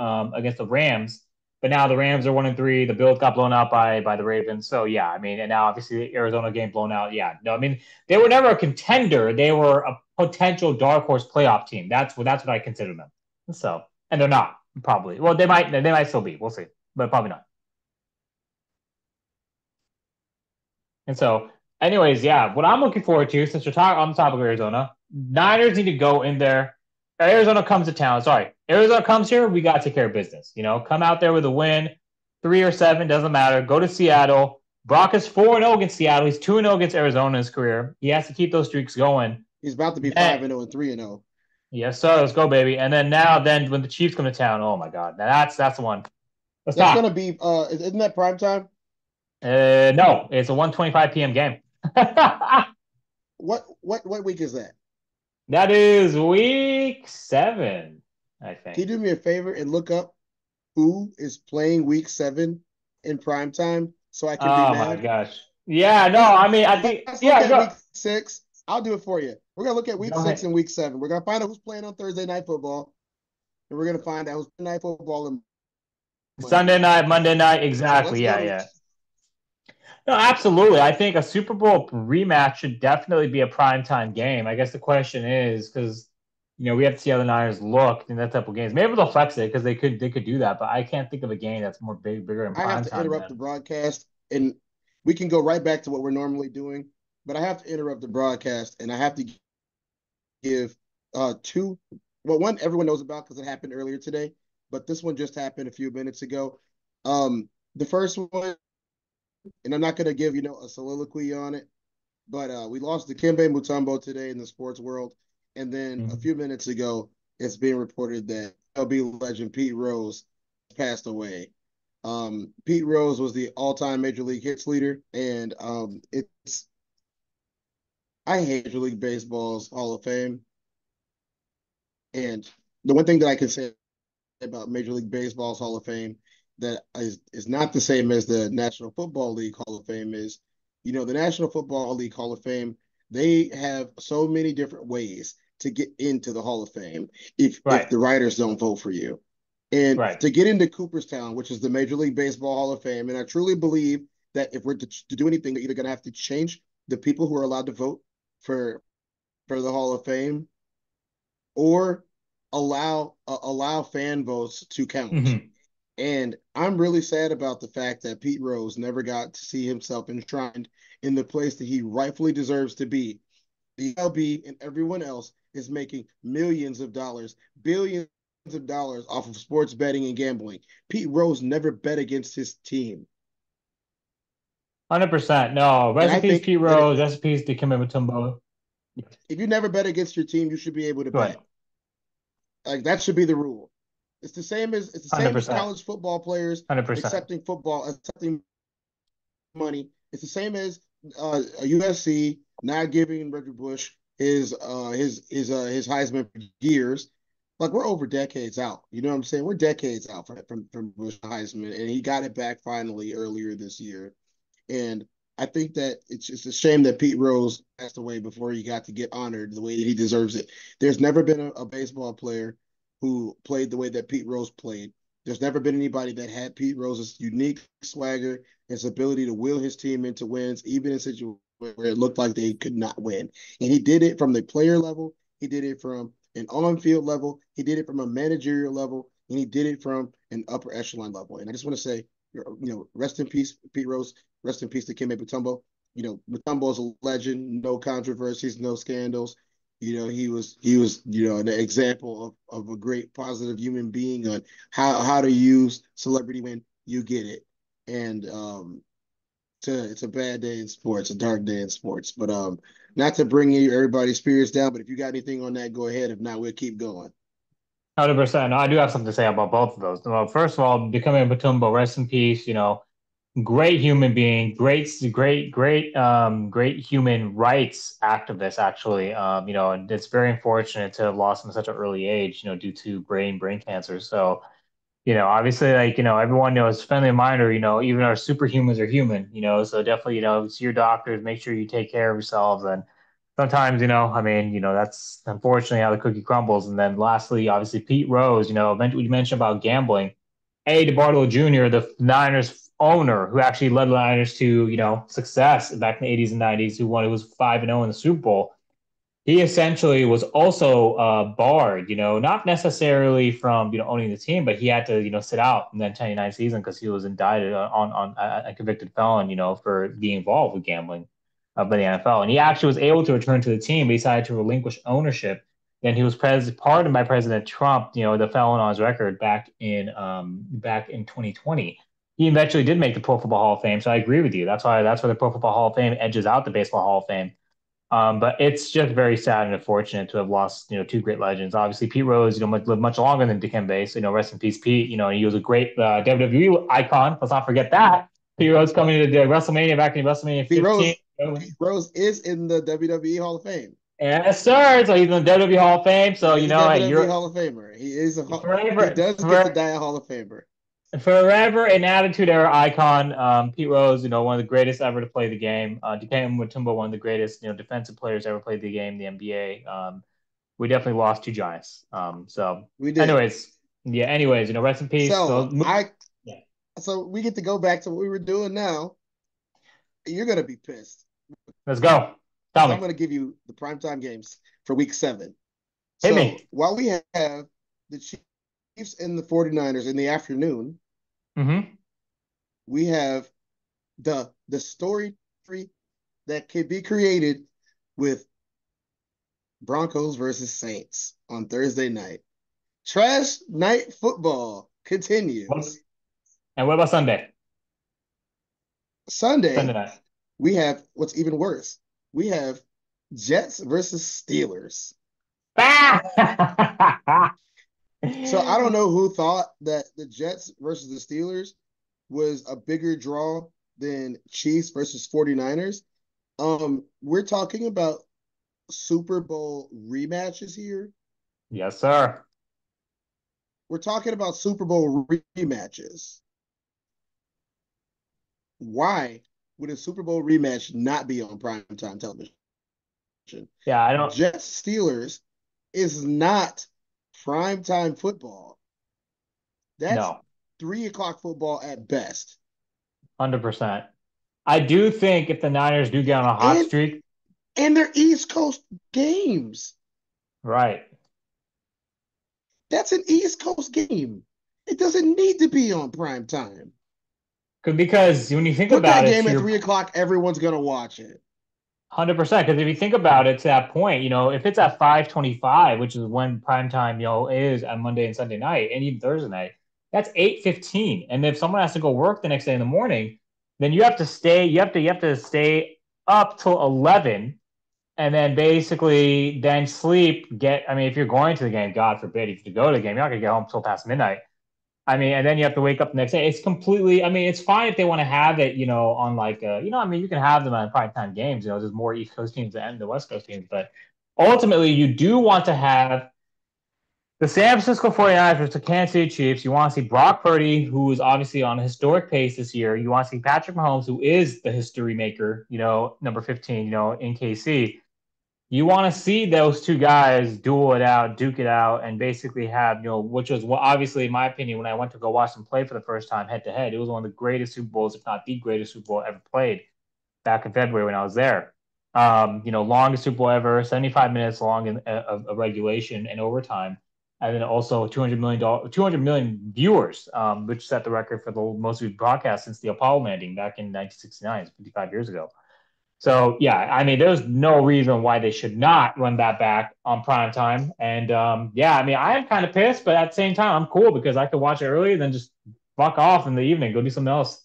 Rams. But now the Rams are 1-3. The Bills got blown out by the Ravens. So yeah, I mean, and now obviously the Arizona game blown out. Yeah, no, I mean they were never a contender. They were a potential dark horse playoff team. That's what I consider them. So and they're not probably. Well, they might still be. We'll see, but probably not. And so, anyways, yeah, what I'm looking forward to, since we're talking on the topic of Arizona, Niners need to go in there. Arizona comes to town. Sorry, Arizona comes here. We got to take care of business. Come out there with a win, 3 or 7 doesn't matter. Go to Seattle. Brock is 4-0 against Seattle. He's 2-0 against Arizona in his career. He has to keep those streaks going. He's about to be Then, 5-0 and 3-0. yes, sir. Let's go, baby. And then when the Chiefs come to town, oh my God, now that's the one. Let's That's gonna talk. be isn't that prime time? No, it's a 1:25 p.m. game. What week is that? That is week 7, I Can you think. do me a favor and look up who is playing week 7 in prime time so I can be Oh my mad? gosh. Yeah, no, Let, I mean, I think, let's look yeah, at go, week 6. I'll do it for you. We're gonna look at week go six ahead. and week 7. We're gonna find out who's playing on Thursday night football, and we're gonna find out who's playing night football on Monday Sunday night. night, Monday night, So let's exactly. go Yeah, to yeah. No, absolutely. I think a Super Bowl rematch should definitely be a primetime game. I guess the question is because we have to see how the Niners look in that type of games. Maybe they'll flex it because they could do that, but I can't think of a game that's more bigger in I have prime to time interrupt the than. broadcast, and we can go right back to what we're normally doing. But I have to interrupt the broadcast, and I have to give two. Well, one everyone knows about because it happened earlier today, but this one just happened a few minutes ago. The first one, and I'm not going to give a soliloquy on it, but we lost to Dikembe Mutombo today in the sports world, and then a Mhm. few minutes ago, it's being reported that LB legend Pete Rose passed away. Pete Rose was the all-time Major League hits leader, and it's I hate Major League Baseball's Hall of Fame, and the one thing that I can say about Major League Baseball's Hall of Fame that is not the same as the National Football League Hall of Fame is, the National Football League Hall of Fame, they have so many different ways to get into the Hall of Fame if Right, the writers don't vote for you. And right. to get into Cooperstown, which is the Major League Baseball Hall of Fame, and I truly believe that if we're to do anything, we're either going to have to change the people who are allowed to vote for for the Hall of Fame or allow fan votes to count. Hmm. And I'm really sad about the fact that Pete Rose never got to see himself enshrined in the place that he rightfully deserves to be. The LB and everyone else is making millions of dollars, billions of dollars off of sports betting and gambling. Pete Rose never bet against his team. 100%. No, And rest in I peace, think Pete that Rose. Rest in peace, Dikembe Mutombo. if you never bet against your team, you should be able to Go ahead. bet. Like that should be the rule. It's the same as 100%. college football players 100%. accepting money. It's the same as USC not giving Reggie Bush his Heisman for years. Like we're over decades out. You know what I'm saying? We're decades out from Bush Heisman, and he got it back finally earlier this year. And I think that it's just a shame that Pete Rose passed away before he got to get honored the way that he deserves it. There's never been a baseball player who played the way that Pete Rose played. There's never been anybody that had Pete Rose's unique swagger, his ability to will his team into wins, even in situations where it looked like they could not win. And he did it from the player level, he did it from an on-field level, he did it from a managerial level, and he did it from an upper echelon level. And I just want to say, rest in peace, Pete Rose. Rest in peace to Kime Mutombo. Mutombo is a legend, no controversies, no scandals. He was an example of a great positive human being on how to use celebrity when you get it. And it's a bad day in sports, a dark day in sports. But not to bring everybody's spirits down, but if you got anything on that, go ahead. If not, we'll keep going. 100%. No, I do have something to say about both of those. Well, first of all, Dikembe Mutombo, rest in peace. Great human being, great human rights activist, actually. And it's very unfortunate to have lost him at such an early age, due to brain cancer. So, obviously, like, everyone knows, friendly reminder, even our superhumans are human, so definitely, see your doctors, make sure you take care of yourselves. And sometimes, I mean, that's unfortunately how the cookie crumbles. And then lastly, obviously, Pete Rose, you mentioned about gambling. DeBartolo Jr., the Niners owner, who actually led the Niners to, success back in the 80s and 90s, who was 5-0 in the Super Bowl. He essentially was also barred, not necessarily from owning the team, but he had to sit out in that 29 season because he was indicted on a convicted felon, for being involved with gambling by the NFL, and he actually was able to return to the team. But he decided to relinquish ownership. Then he was pardoned by President Trump, the felon on his record back in 2020. He eventually did make the Pro Football Hall of Fame, so I agree with you. That's why the Pro Football Hall of Fame edges out the Baseball Hall of Fame. But it's just very sad and unfortunate to have lost, two great legends. Obviously, Pete Rose, lived much longer than Dikembe. So, rest in peace, Pete. He was a great WWE icon. Let's not forget that. Pete Rose coming to the WrestleMania back in WrestleMania Pete 15. Rose, Pete Rose is in the WWE Hall of Fame. Yes, sir. So he's in the WWE Hall of Fame. So, He is a hey, WWE you're Hall of Famer. He forever, does get to die a Hall of Famer. forever an Attitude Era icon. Pete Rose, one of the greatest ever to play the game. Dikembe Mutombo, one of the greatest, defensive players ever played the game, the NBA. We definitely lost two giants. So, We did. anyways, yeah. Anyways, rest in peace. So, So I yeah, so we get to go back to what we were doing now. You're gonna be pissed let's go. Tell because me. I'm gonna give you the primetime games for week 7. Hit So me. while we have the Chiefs and the 49ers in the afternoon, Mm-hmm. we have the story that could be created with Broncos versus Saints on Thursday night. Trash night football What, continues. and what about Sunday? Sunday Sunday, night. we have what's even worse. We have Jets versus Steelers. Ah! So I don't know who thought that the Jets versus the Steelers was a bigger draw than Chiefs versus 49ers. We're talking about Super Bowl rematches here. Yes, sir. We're talking about Super Bowl rematches. Why would a Super Bowl rematch not be on primetime television? Yeah, I don't Jets Steelers is not primetime football. That's know. 3 o'clock football at best. 100%. I do think if the Niners do get on a hot And streak, and they're East Coast games. right. That's an East Coast game. It doesn't need to be on prime time. Because when you think Put about that it, game to at your 3 o'clock, everyone's gonna watch it. 100%, because if you think about it to that point, if it's at 5:25, which is when prime time, is on Monday and Sunday night, and even Thursday night, that's 8:15. And if someone has to go work the next day in the morning, then you have to stay up till 11, and then basically then sleep. I mean, if you're going to the game, God forbid, if you go to the game, you're not gonna get home till past midnight. I mean, and then you have to wake up the next day. It's completely. I mean, it's fine if they want to have it, on like, I mean, you can have them on prime time games. There's more East Coast teams and the West Coast teams, but ultimately, you do want to have the San Francisco 49ers versus the Kansas City Chiefs. You want to see Brock Purdy, who is obviously on a historic pace this year. You want to see Patrick Mahomes, who is the history maker, number 15, in KC. You want to see those two guys duel it out, duke it out, and basically have, which was obviously, in my opinion, when I went to go watch them play for the first time head to head, it was one of the greatest Super Bowls, if not the greatest Super Bowl ever played back in February when I was there. Longest Super Bowl ever, 75 minutes long of regulation and overtime. And then also $200 million, 200 million viewers, which set the record for the most viewed broadcast since the Apollo landing back in 1969, 55 years ago. So yeah, I mean, there's no reason why they should not run that back on prime time. And yeah, I mean, I am kind of pissed, but at the same time, I'm cool because I could watch it early and then just fuck off in the evening, go do something else.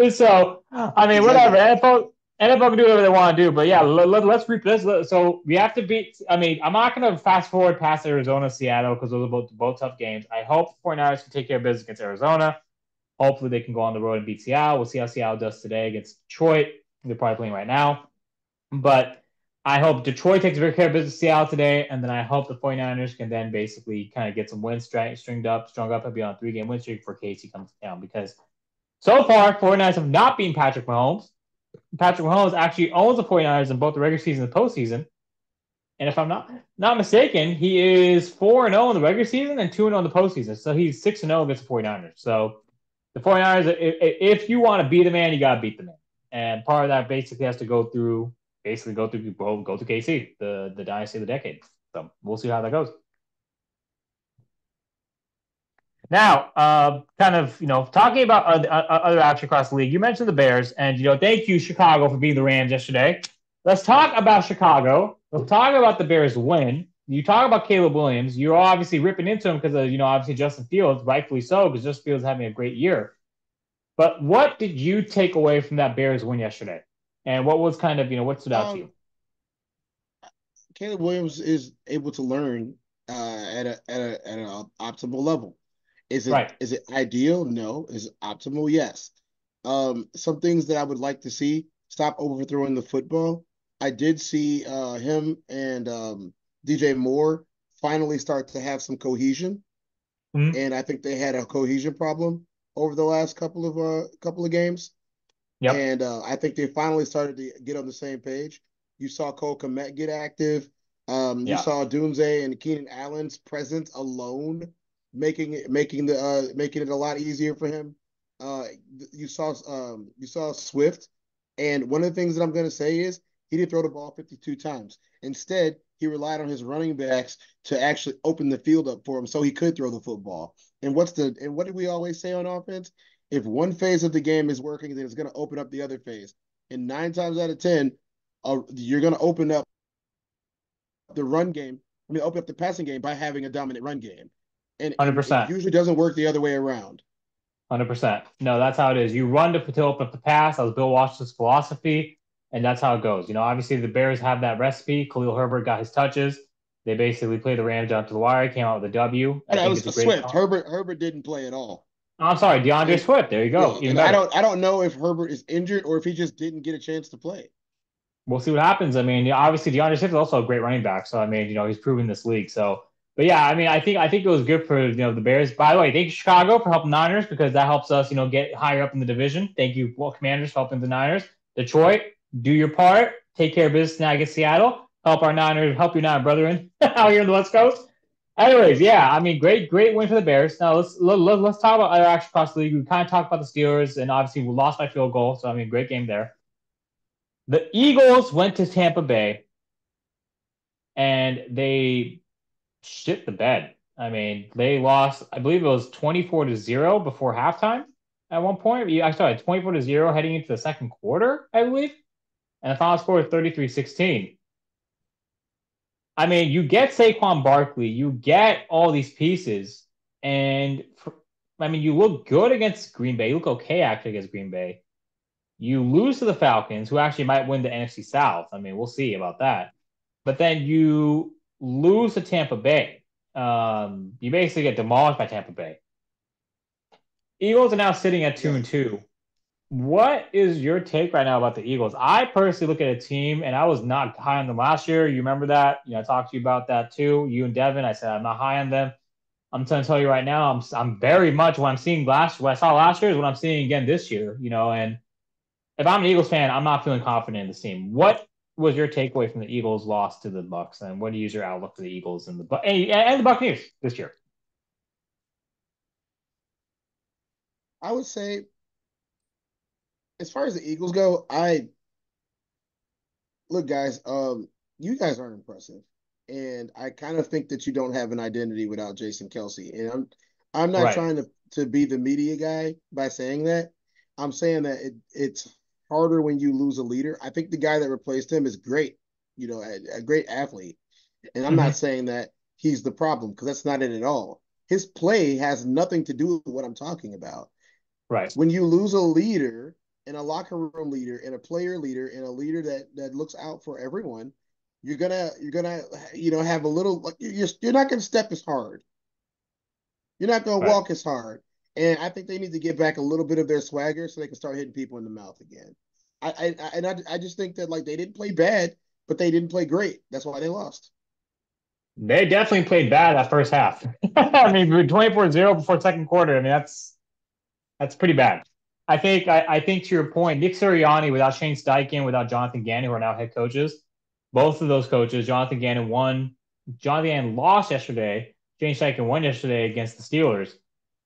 So I mean, whatever. Exactly. NFL can do whatever they want to do, but yeah, so we have to beat. I mean, I'm not going to fast forward past Arizona, Seattle because those are both tough games. I hope 49ers can take care of business against Arizona. Hopefully, they can go on the road and beat Seattle. We'll see how Seattle does today against Detroit. They're probably playing right now. But I hope Detroit takes very care of business Seattle today. And then I hope the 49ers can then basically kind of get some wins strung up and be on a 3-game win streak before Casey comes down. Because so far, 49ers have not beaten Patrick Mahomes. Patrick Mahomes actually owns the 49ers in both the regular season and the postseason. And if I'm not mistaken, he is 4-0 in the regular season and 2-0 in the postseason. So he's 6-0 against the 49ers. So the 49ers, if you want to beat the man, you got to beat the man. And part of that basically has to go through KC, the dynasty of the decade. So we'll see how that goes. Now, kind of, talking about other action across the league, you mentioned the Bears, and, thank you, Chicago, for beating the Rams yesterday. Let's talk about Chicago. Let's talk about the Bears' win. You talk about Caleb Williams. You're obviously ripping into him because of, obviously Justin Fields, rightfully so, because Justin Fields is having a great year. But what did you take away from that Bears win yesterday? And what was kind of, what stood out to you? Um, Caleb Williams is able to learn at an optimal level. Is it Right. is it ideal? No. Is it optimal? Yes. Some things that I would like to see stop overthrowing the football. I did see him and DJ Moore finally start to have some cohesion, Mm-hmm. and I think they had a cohesion problem over the last couple of games. Yep. And I think they finally started to get on the same page. You saw Cole Kmet get active. You Yeah. saw Doomsday and Keenan Allen's presence alone making it a lot easier for him. Uh, you saw Swift, and one of the things that I'm going to say is he didn't throw the ball 52 times. Instead, he relied on his running backs to actually open the field up for him so he could throw the football. And what did we always say on offense? If one phase of the game is working, then it's going to open up the other phase. And 9 times out of 10, you're going to open up the run game. I mean, open up the passing game by having a dominant run game. And it 100%. usually doesn't work the other way around. 100%. No, that's how it is. You run to open up the pass. That was Bill Washington's philosophy, and that's how it goes. Obviously the Bears have that recipe. Khalil Herbert got his touches. They basically played the Rams down to the wire, came out with a W. I And I think was it's a a great. Swift. Herbert didn't play at all. I'm sorry, DeAndre And Swift. There you yeah, go. Even and I better. don't know if Herbert is injured or if he just didn't get a chance to play. We'll see what happens. I mean, obviously DeAndre Swift is also a great running back. So I mean, he's proven this league. So, but yeah, I mean, I think it was good for the Bears. By the way, thank you Chicago for helping Niners because that helps us get higher up in the division. Thank you, Commanders, for helping the Niners. Detroit, do your part. Take care of business now against Seattle. Help our Niners. Help your Niner brethren out here in the West Coast. Anyways, yeah, I mean, great win for the Bears. Now let's talk about other action across the league. We kind of talked about the Steelers, and obviously we lost by field goal. So I mean, great game there. The Eagles went to Tampa Bay and they shit the bed. I mean, they lost, I believe it was 24-0 before halftime at one point. I started 24-0 heading into the second quarter, I believe. And the final score was 33-16. I mean, you get Saquon Barkley, you get all these pieces, and I mean, you look good against Green Bay. You look okay actually against Green Bay. You lose to the Falcons, who actually might win the NFC South. I mean, we'll see about that. But then you lose to Tampa Bay. You basically get demolished by Tampa Bay. Eagles are now sitting at two and Yes. two. What is your take right now about the Eagles? I personally look at a team, and I was not high on them last year. You remember that? I talked to you about that too. You and Devin, I said I'm not high on them. I'm trying to tell you right now, I'm very much what I'm seeing what I saw last year is what I'm seeing again this year. And if I'm an Eagles fan, I'm not feeling confident in this team. What was your takeaway from the Eagles' loss to the Bucks, and what is your outlook for the Eagles and the Buccaneers this year? I would say, as far as the Eagles go, I look, guys. You guys aren't impressive, and I kind of think that you don't have an identity without Jason Kelsey. And I'm not Right. trying to be the media guy by saying that. I'm saying that it's harder when you lose a leader. I think the guy that replaced him is great, a great athlete. And I'm not Mm-hmm. saying that he's the problem because that's not it at all. His play has nothing to do with what I'm talking about. Right. When you lose a leader and a locker room leader and a player leader and a leader that looks out for everyone, you're gonna have a little like you're not gonna step as hard. You're not gonna Right. walk as hard. And I think they need to get back a little bit of their swagger so they can start hitting people in the mouth again. I just think that like they didn't play bad, but they didn't play great. That's why they lost. They definitely played bad that first half. I mean, 24-0 before second quarter. I mean, that's pretty bad. I think to your point, Nick Sirianni without Shane Steichen, without Jonathan Gannon, who are now head coaches, both of those coaches, Jonathan Gannon won. Jonathan Gannon lost yesterday. Shane Steichen won yesterday against the Steelers.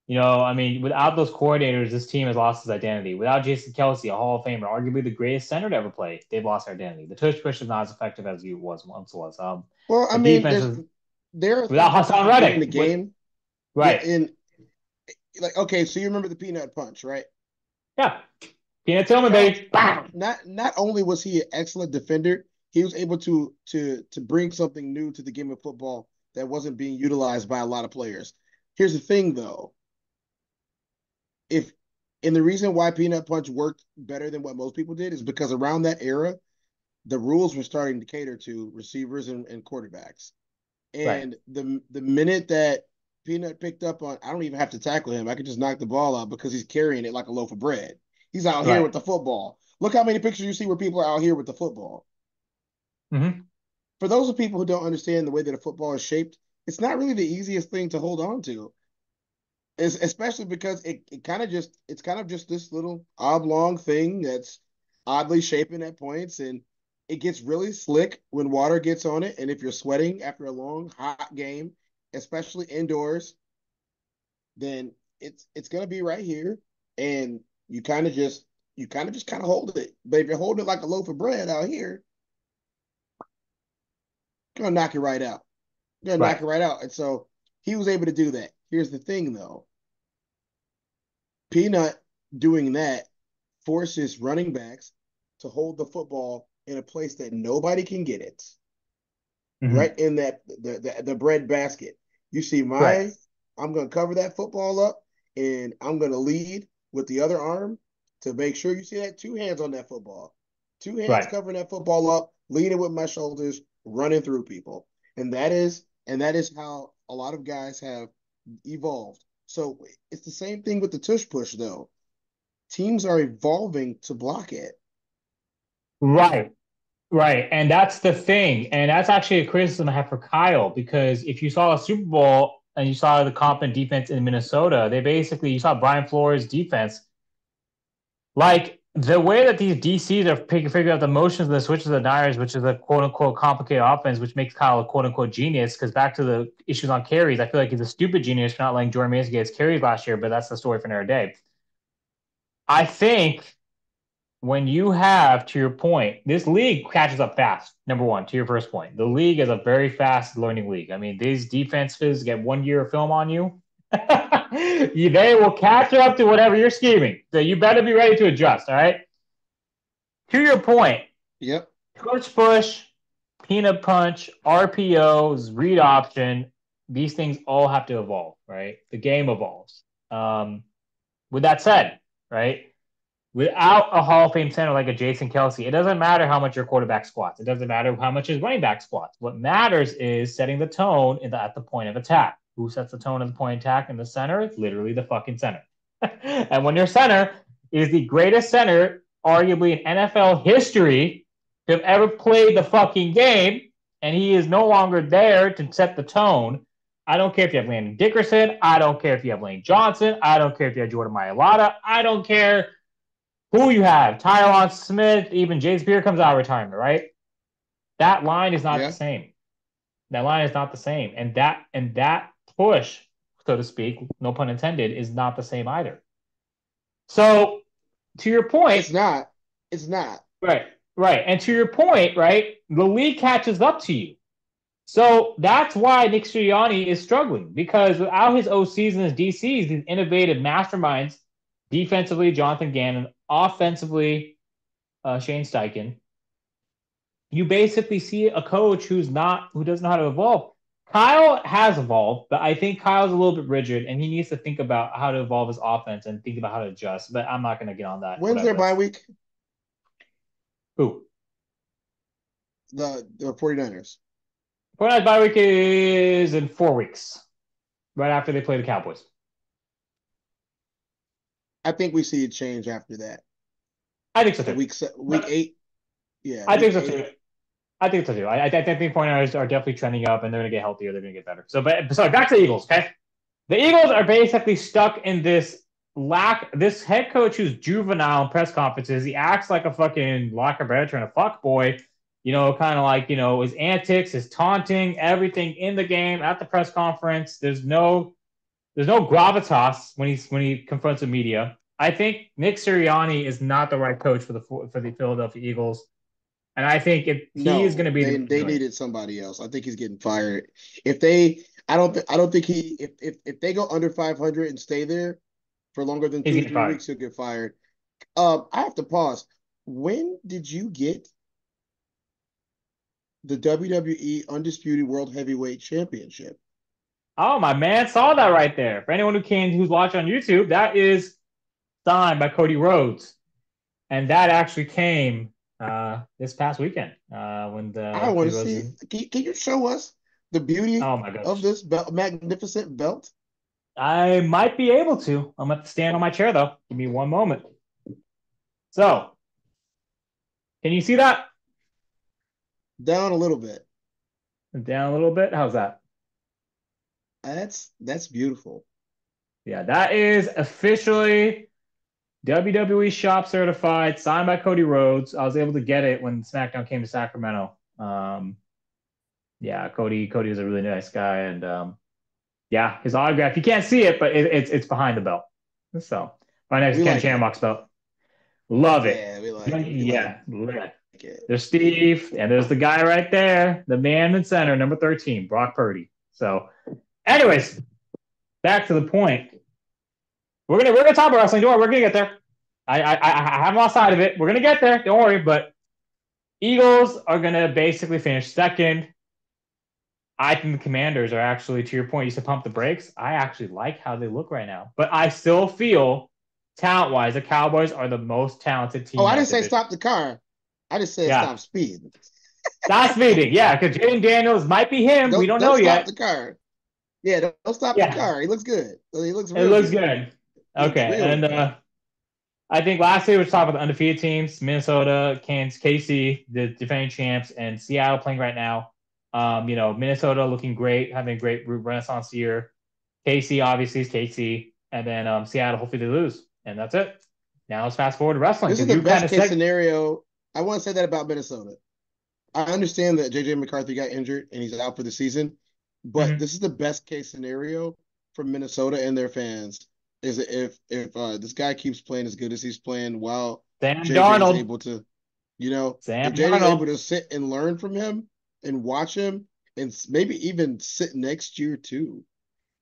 I mean, without those coordinators, this team has lost its identity. Without Jason Kelsey, a Hall of Famer, arguably the greatest center to ever play, they've lost their identity. The tush push is not as effective as it was once was. Well, I The mean, defense is there are without things that you Hassan can do in Reddick. the game. Yeah, Right. and like okay, so you remember the peanut punch, right? Yeah. Peanut Tillman, Well, baby. Bam! not only was he an excellent defender, he was able to bring something new to the game of football that wasn't being utilized by a lot of players. Here's the thing, though. If and the reason why peanut punch worked better than what most people did is because around that era, the rules were starting to cater to receivers and quarterbacks. Right. And the minute that Peanut picked up on, I don't even have to tackle him. I could just knock the ball out because he's carrying it like a loaf of bread. He's out here Right. with the football. Look how many pictures you see where people are out here with the football. Mm-hmm. For those of people who don't understand the way that a football is shaped, it's not really the easiest thing to hold on to. Especially because it's kind of just this little oblong thing that's oddly shaping at points and it gets really slick when water gets on it and if you're sweating after a long hot game, especially indoors, then it's going to be right here and you kind of just kind of hold it. But if you're holding it like a loaf of bread out here, gonna knock it right out. Gonna knock Right. it right out. And so he was able to do that. Here's the thing though. Peanut doing that forces running backs to hold the football in a place that nobody can get it, Mm-hmm. right in that the bread basket. You see Right. I'm going to cover that football up, and I'm going to lead with the other arm to make sure you see that two hands on that football, two hands Right. covering that football up, leading with my shoulders, running through people, and that is how a lot of guys have evolved. So it's the same thing with the tush push though. Teams are evolving to block it. Right. Right. And that's the thing. And that's actually a criticism I have for Kyle, because if you saw a Super Bowl and you saw the competent defense in Minnesota, they basically, you saw Brian Flores' defense. Like the way that these DCs are figuring out the motions and the switches of the Niners, which is a quote unquote complicated offense, which makes Kyle a quote unquote genius. Because back to the issues on carries, I feel like he's a stupid genius for not letting Jordan Mason get his carries last year, but that's the story for another day. I think when you have, to your point, this league catches up fast. Number one, to your first point, the league is a very fast learning league. I mean, these defenses get 1 year of film on you. They will catch up to whatever you're scheming. So you better be ready to adjust. All right. To your point, Yep. push, peanut punch, RPOs, read option, these things all have to evolve, right? The game evolves. With that said, right? Without a Hall of Fame center like a Jason Kelsey, it doesn't matter how much your quarterback squats. It doesn't matter how much his running back squats. What matters is setting the tone at the point of attack. Who sets the tone at the point of attack in the center? It's literally the fucking center. And when your center is the greatest center, arguably in NFL history, to have ever played the fucking game, and he is no longer there to set the tone. I don't care if you have Landon Dickerson. I don't care if you have Lane Johnson. I don't care if you have Jordan Mailata. I don't care who you have, Tyron Smith, even Jay Spear comes out of retirement, right? That line is not the Yeah. same. That line is not the same. And that push, so to speak, no pun intended, is not the same either. So to your point, It's not. It's not. right, right. And to your point, right, the league catches up to you. So that's why Nick Sirianni is struggling, because without his OCs and his DCs, these innovative masterminds, defensively, Jonathan Gannon, offensively, Shane Steichen, you basically see a coach who doesn't know how to evolve. Kyle has evolved, but I think Kyle's a little bit rigid, and he needs to think about how to evolve his offense and think about how to adjust. But I'm not going to get on that. When's their Whatever. bye That's week? who. The 49ers. Fortnite bye week is in 4 weeks, right after they play the Cowboys. I think we see a change after that. I think so The too. week 8. Yeah, I week think so 8. too. I think so too. I think 49ers are definitely trending up, and they're going to get healthier. They're going to get better. But sorry, back to the Eagles. Okay, the Eagles are basically stuck in this head coach who's juvenile in press conferences. He acts like a fucking locker veteran, a fuck boy, kind of like, his antics, his taunting, everything in the game at the press conference. There's no gravitas when he confronts the media. I think Nick Sirianni is not the right coach for the Philadelphia Eagles, and I think he is going No, to be the they doing it. needed somebody else. I think he's getting fired. I don't think he if they go under 500 and stay there for longer than He's two or getting three fired. weeks, he'll get fired. I have to pause. When did you get the WWE Undisputed World Heavyweight Championship? Oh, my man saw that right there. For anyone who's watching on YouTube, that is signed by Cody Rhodes, and that actually came this past weekend when I the want Cody to Rhodes. see. Can you show us the beauty Oh my of gosh, this magnificent belt? I might be able to. I'm going to stand on my chair though. Give me one moment. So, can you see that? Down a little bit. Down a little bit. How's that? That's beautiful. Yeah, that is officially WWE shop certified, signed by Cody Rhodes. I was able to get it when SmackDown came to Sacramento. Yeah, Cody is a really nice guy, and yeah, his autograph. You can't see it, but it's behind the belt. So right next to We Ken like it. Shamrock's belt. Love it. Yeah, we like Yeah, it. like it. There's Steve, and there's the guy right there, the man in center, number 13, Brock Purdy. So, anyways, back to the point. We're gonna talk about wrestling. Don't worry, we're gonna get there. I haven't lost sight of it. We're gonna get there. Don't worry. But Eagles are gonna basically finish second. I think the Commanders are actually, to your point, you said pump the brakes. I actually like how they look right now, but I still feel talent-wise, the Cowboys are the most talented Oh, team in I that didn't say division. stop the car. I just said Yeah, stop speed. that's meeting. Yeah, because Jaden Daniels might be him. We don't Don't know stop yet. the car. Yeah, don't stop the Yeah, car. He looks good. He looks it real looks good. good. He looks Okay, real and good. I think lastly we were talking about the undefeated teams: Minnesota, Kansas, KC, the defending champs, and Seattle playing right now. Minnesota looking great, having a great renaissance year. KC obviously is KC, and then Seattle hopefully they lose, and that's it. Now let's fast forward to wrestling This is because the you kind best of case said, scenario. I want to say that about Minnesota. I understand that JJ McCarthy got injured and he's out for the season, but mm-hmm, this is the best case scenario for Minnesota and their fans. Is if this guy keeps playing as good as he's playing while Sam JJ is Darnold, able to, if Sam JJ is able Darnold. to sit and learn from him and watch him and maybe even sit next year too.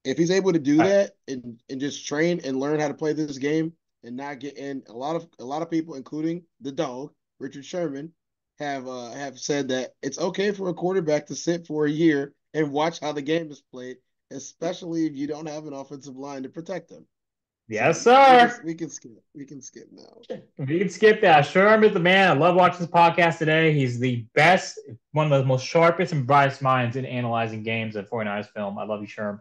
If he's able to do All right. that and just train and learn how to play this game and not get in, a lot of people, including the dog Richard Sherman, have said that it's okay for a quarterback to sit for a year and watch how the game is played, especially if you don't have an offensive line to protect them. Yes, So we can sir. we can skip we can skip now. We can skip that. Sherm is the man. I love watching this podcast today. He's the best, one of the most sharpest and brightest minds in analyzing games and 49ers film. I love you, Sherm.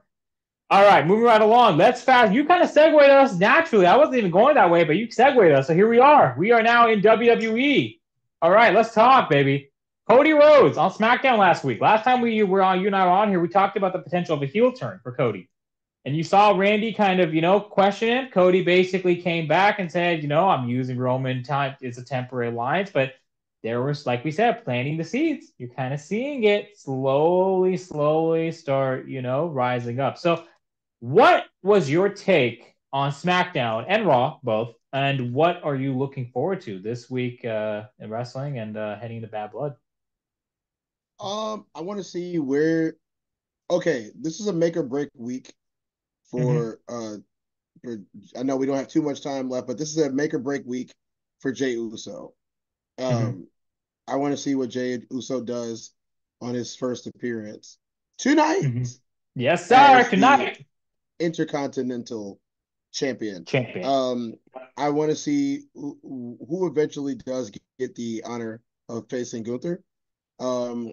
All right, moving right along. Let's fast. You kind of segued us naturally. I wasn't even going that way, but you segued us. So here we are. We are now in WWE. All right, let's talk, baby. Cody Rhodes on SmackDown last week. Last time we were on, you and I were on here, we talked about the potential of a heel turn for Cody. And you saw Randy kind of, question it. Cody basically came back and said, I'm using Roman time. It's a temporary alliance, but there was, like we said, planting the seeds. You're kind of seeing it slowly, slowly start, rising up. So what was your take on SmackDown and Raw, both? And what are you looking forward to this week in wrestling and heading into Bad Blood? I want to see where. Okay, this is a make or break week Mm-hmm. for for I know we don't have too much time left, but this is a make or break week for Jey Uso. Mm-hmm. Um, I want to see what Jey Uso does on his first appearance tonight Mm-hmm. Yes, sir. as the Tonight, Intercontinental Champion. champion. Um, I want to see who eventually does get the honor of facing Gunther. Um,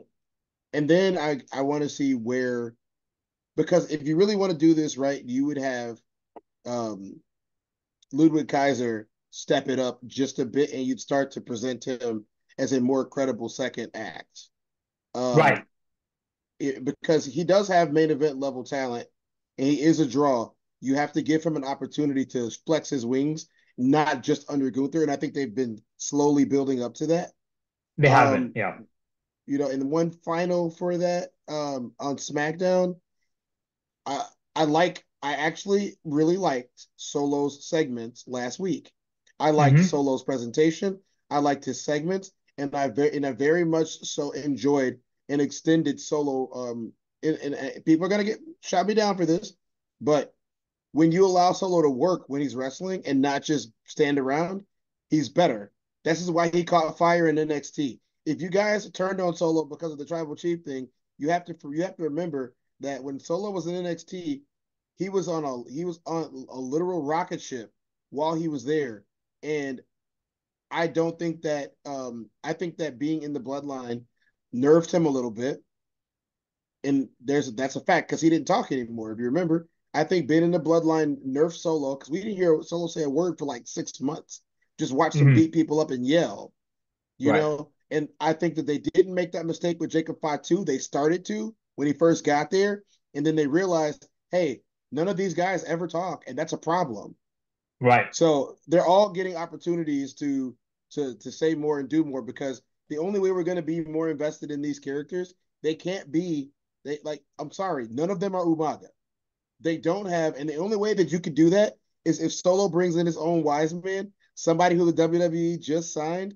and then I want to see where, because if you really want to do this right, you would have um, Ludwig Kaiser step it up just a bit, and you'd start to present him as a more credible second act. Right. Um, because he does have main event level talent, and he is a draw. You have to give him an opportunity to flex his wings, not just under Gunther. And I think they've been slowly building up to that. They have been. Um, Yeah. and one final for that on SmackDown, I I actually really liked Solo's segments last week. I liked Mm-hmm. Solo's presentation. I liked his segments, and I very much so enjoyed an extended Solo. And people are gonna get shot me down for this, but when you allow Solo to work when he's wrestling and not just stand around, he's better. This is why he caught fire in NXT. If you guys turned on Solo because of the tribal chief thing, you have to remember that when Solo was in NXT, he was on a literal rocket ship while he was there, and I don't think that I think that being in the bloodline nerfed him a little bit, and that's a fact because he didn't talk anymore. If you remember, I think being in the bloodline nerfed Solo because we didn't hear Solo say a word for like 6 months. Just watch him Mm-hmm. beat people up and yell, Right. And I think that they didn't make that mistake with Jacob Fatu. They started to when he first got there, and then they realized, hey, none of these guys ever talk, and that's a problem. Right. So they're all getting opportunities to say more and do more because the only way we're going to be more invested in these characters, they can't be they like. I'm sorry, none of them are Umaga. They don't have, and the only way that you could do that is if Solo brings in his own wise man, somebody who the WWE just signed,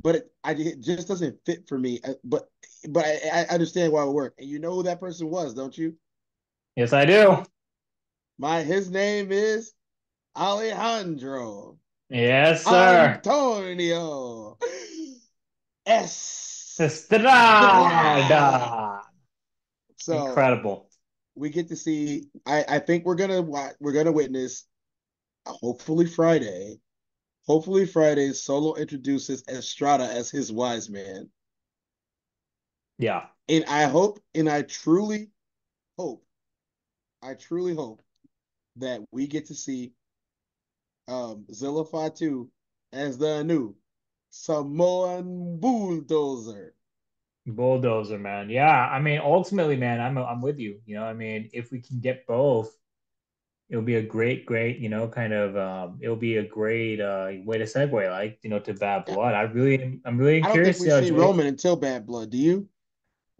but it just doesn't fit for me. But I understand why it would work. And you know who that person was, don't you? Yes, I do. His name is Alejandro Yes, sir. Antonio Estrada. Estrada. So Incredible. we get to see. I think we're gonna witness. Hopefully Friday. Hopefully Friday. Solo introduces Estrada as his wise man, Yeah. and I hope, and hope, I truly hope that we get to see Zilla Fatu as the new Samoan Bulldozer. Bulldozer, man. Yeah. I mean, ultimately, man, I'm with you. I mean, if we can get both, it'll be a great, kind of it'll be a great way to segue, like, to Bad Blood. I'm really I don't think curious, we see Jay. Roman until Bad Blood. Do you?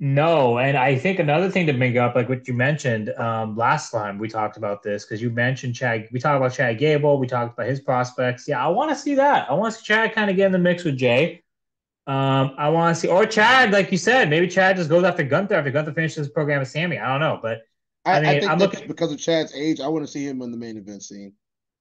No, and I think another thing to bring up, like what you mentioned last time we talked about this, because you mentioned Chad. We talked about Chad Gable. We talked about his prospects. Yeah, I want to see that. I want to see Chad kind of get in the mix with Jay. I want to see, or Chad, like you said, maybe Chad just goes after Gunther finishes his program with Sammy. I don't know, but I I mean, think I'm that looking. because of Chad's age, I want to see him in the main event scene.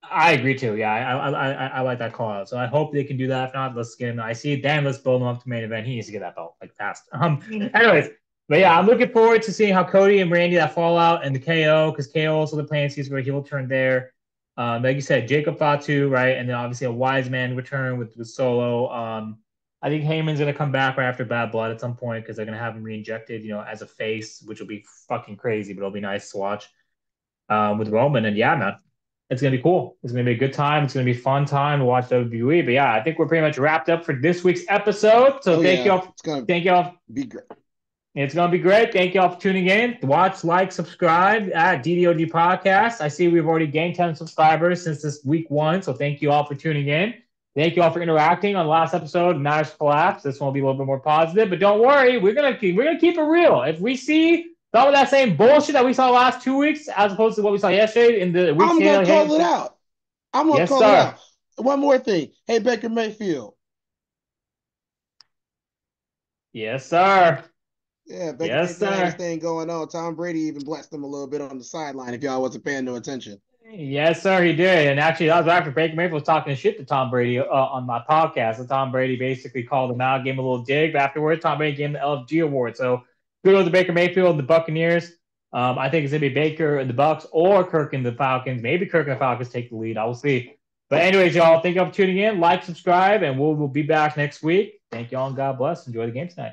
I agree too. Yeah, I like that call out. So I hope they can do that. If not, let's get him. I see Dan. Let's build him up to main event. He needs to get that belt like fast. Anyways, but yeah, I'm looking forward to seeing how Cody and Randy that fallout and the KO, because KO also the plan sees where he will turn there. Like you said, Jacob Fatu, right, and then obviously a wise man return with Solo. I think Heyman's gonna come back right after Bad Blood at some point because they're gonna have him re-injected, as a face, which will be fucking crazy, but it'll be nice to watch with Roman. And yeah, man, it's gonna be cool. It's gonna be a good time. It's gonna be a fun time to watch WWE. But yeah, I think we're pretty much wrapped up for this week's episode. So Oh yeah, it's gonna thank y'all. be great. It's gonna be great. Thank y'all for tuning in. Watch, like, subscribe at DDOG Podcast. I see we've already gained 10 subscribers since this week one. So thank you all for tuning in. Thank you all for interacting on the last episode, Matters Collapse. This one will be a little bit more positive, but don't worry, we're gonna keep it real. If we see some of that same bullshit that we saw last 2 weeks, as opposed to what we saw yesterday in the weeks I'm here, gonna like, call it hey, out. I'm gonna yes, call it sir. out. One more thing. Hey, Baker Mayfield. Yes, sir. Yeah, Baker Yes, Mayfield had his sir. thing going on. Tom Brady even blessed him a little bit on the sideline if y'all wasn't paying no attention. Yes, sir, he did. And actually, that was after Baker Mayfield was talking shit to Tom Brady on my podcast. And Tom Brady basically called him out, gave him a little dig. But afterwards, Tom Brady gave him the LFG award. So good on the Baker Mayfield and the Buccaneers. I think it's going to be Baker and the Bucks or Kirk and the Falcons. Maybe Kirk and the Falcons take the lead. I will see. But anyways, y'all, thank you all for tuning in. Like, subscribe, and we'll be back next week. Thank y'all, and God bless. Enjoy the game tonight.